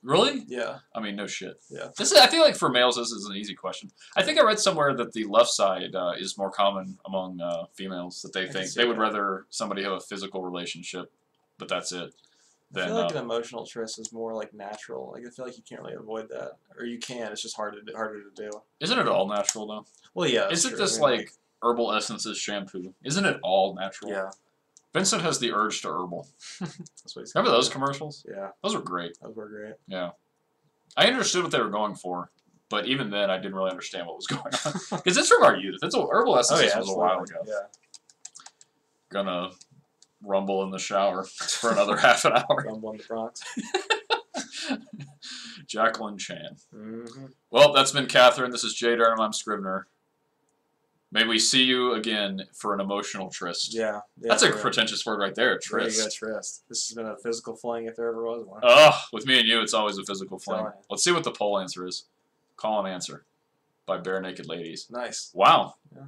S1: Really?
S2: Yeah.
S1: I mean, no shit.
S2: Yeah.
S1: I feel like for males, this is an easy question. I think I read somewhere that the left side is more common among females, that they think they would rather somebody have a physical relationship, but that's it.
S2: I feel like an emotional tryst is more like natural. Like I feel like you can't really avoid that, or you can. It's just harder to do.
S1: Isn't it all natural though?
S2: Well, yeah.
S1: Isn't this like herbal essences shampoo? Isn't it all natural?
S2: Yeah.
S1: Vincent has the urge to herbal.
S2: That's what he's
S1: Remember those commercials?
S2: Yeah.
S1: Those were great.
S2: Those were great.
S1: Yeah. I understood what they were going for, but even then I didn't really understand what was going on. Because it's from our youth. Herbal essences was a while ago.
S2: Yeah.
S1: Gonna rumble in the shower for another half an hour.
S2: Rumble in the Bronx.
S1: Jacqueline Chan.
S2: Mm-hmm.
S1: Well, that's been Catherine. This is Jay Durham. I'm Scrivener. May we see you again for an emotional tryst.
S2: Yeah.
S1: That's a pretentious word right there, tryst.
S2: There you go, tryst. This has been a physical fling if there ever was one.
S1: With me and you, it's always a physical fling. Let's see what the poll answer is. Call and answer by Bare Naked Ladies.
S2: Nice.
S1: Wow.
S2: Yeah.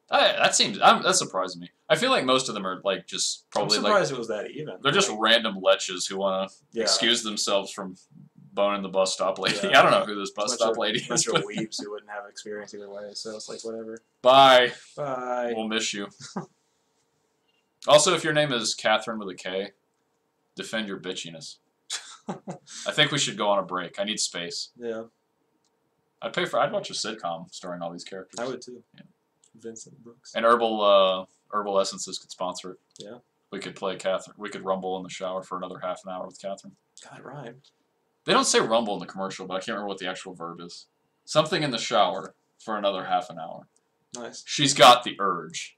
S1: That surprised me. I feel like most of them are like just probably
S2: I'm surprised it was that even.
S1: They're just random leches who want to excuse themselves from boning the bus stop lady.
S2: Yeah.
S1: I don't know who this bus stop lady is.
S2: Bunch of weeps who wouldn't have experience either way, so it's like whatever.
S1: Bye.
S2: Bye.
S1: We'll miss you. Also, if your name is Catherine with a K, defend your bitchiness. I think we should go on a break. I need space.
S2: Yeah.
S1: I'd watch a sitcom starring all these characters.
S2: I would too.
S1: Yeah.
S2: Vincent Brooks.
S1: And herbal essences could sponsor it.
S2: Yeah.
S1: We could play Catherine. We could rumble in the shower for another half an hour with Catherine.
S2: God, it rhymed.
S1: They don't say rumble in the commercial, but I can't remember what the actual verb is. Something in the shower for another half an hour.
S2: Nice.
S1: She's got the urge.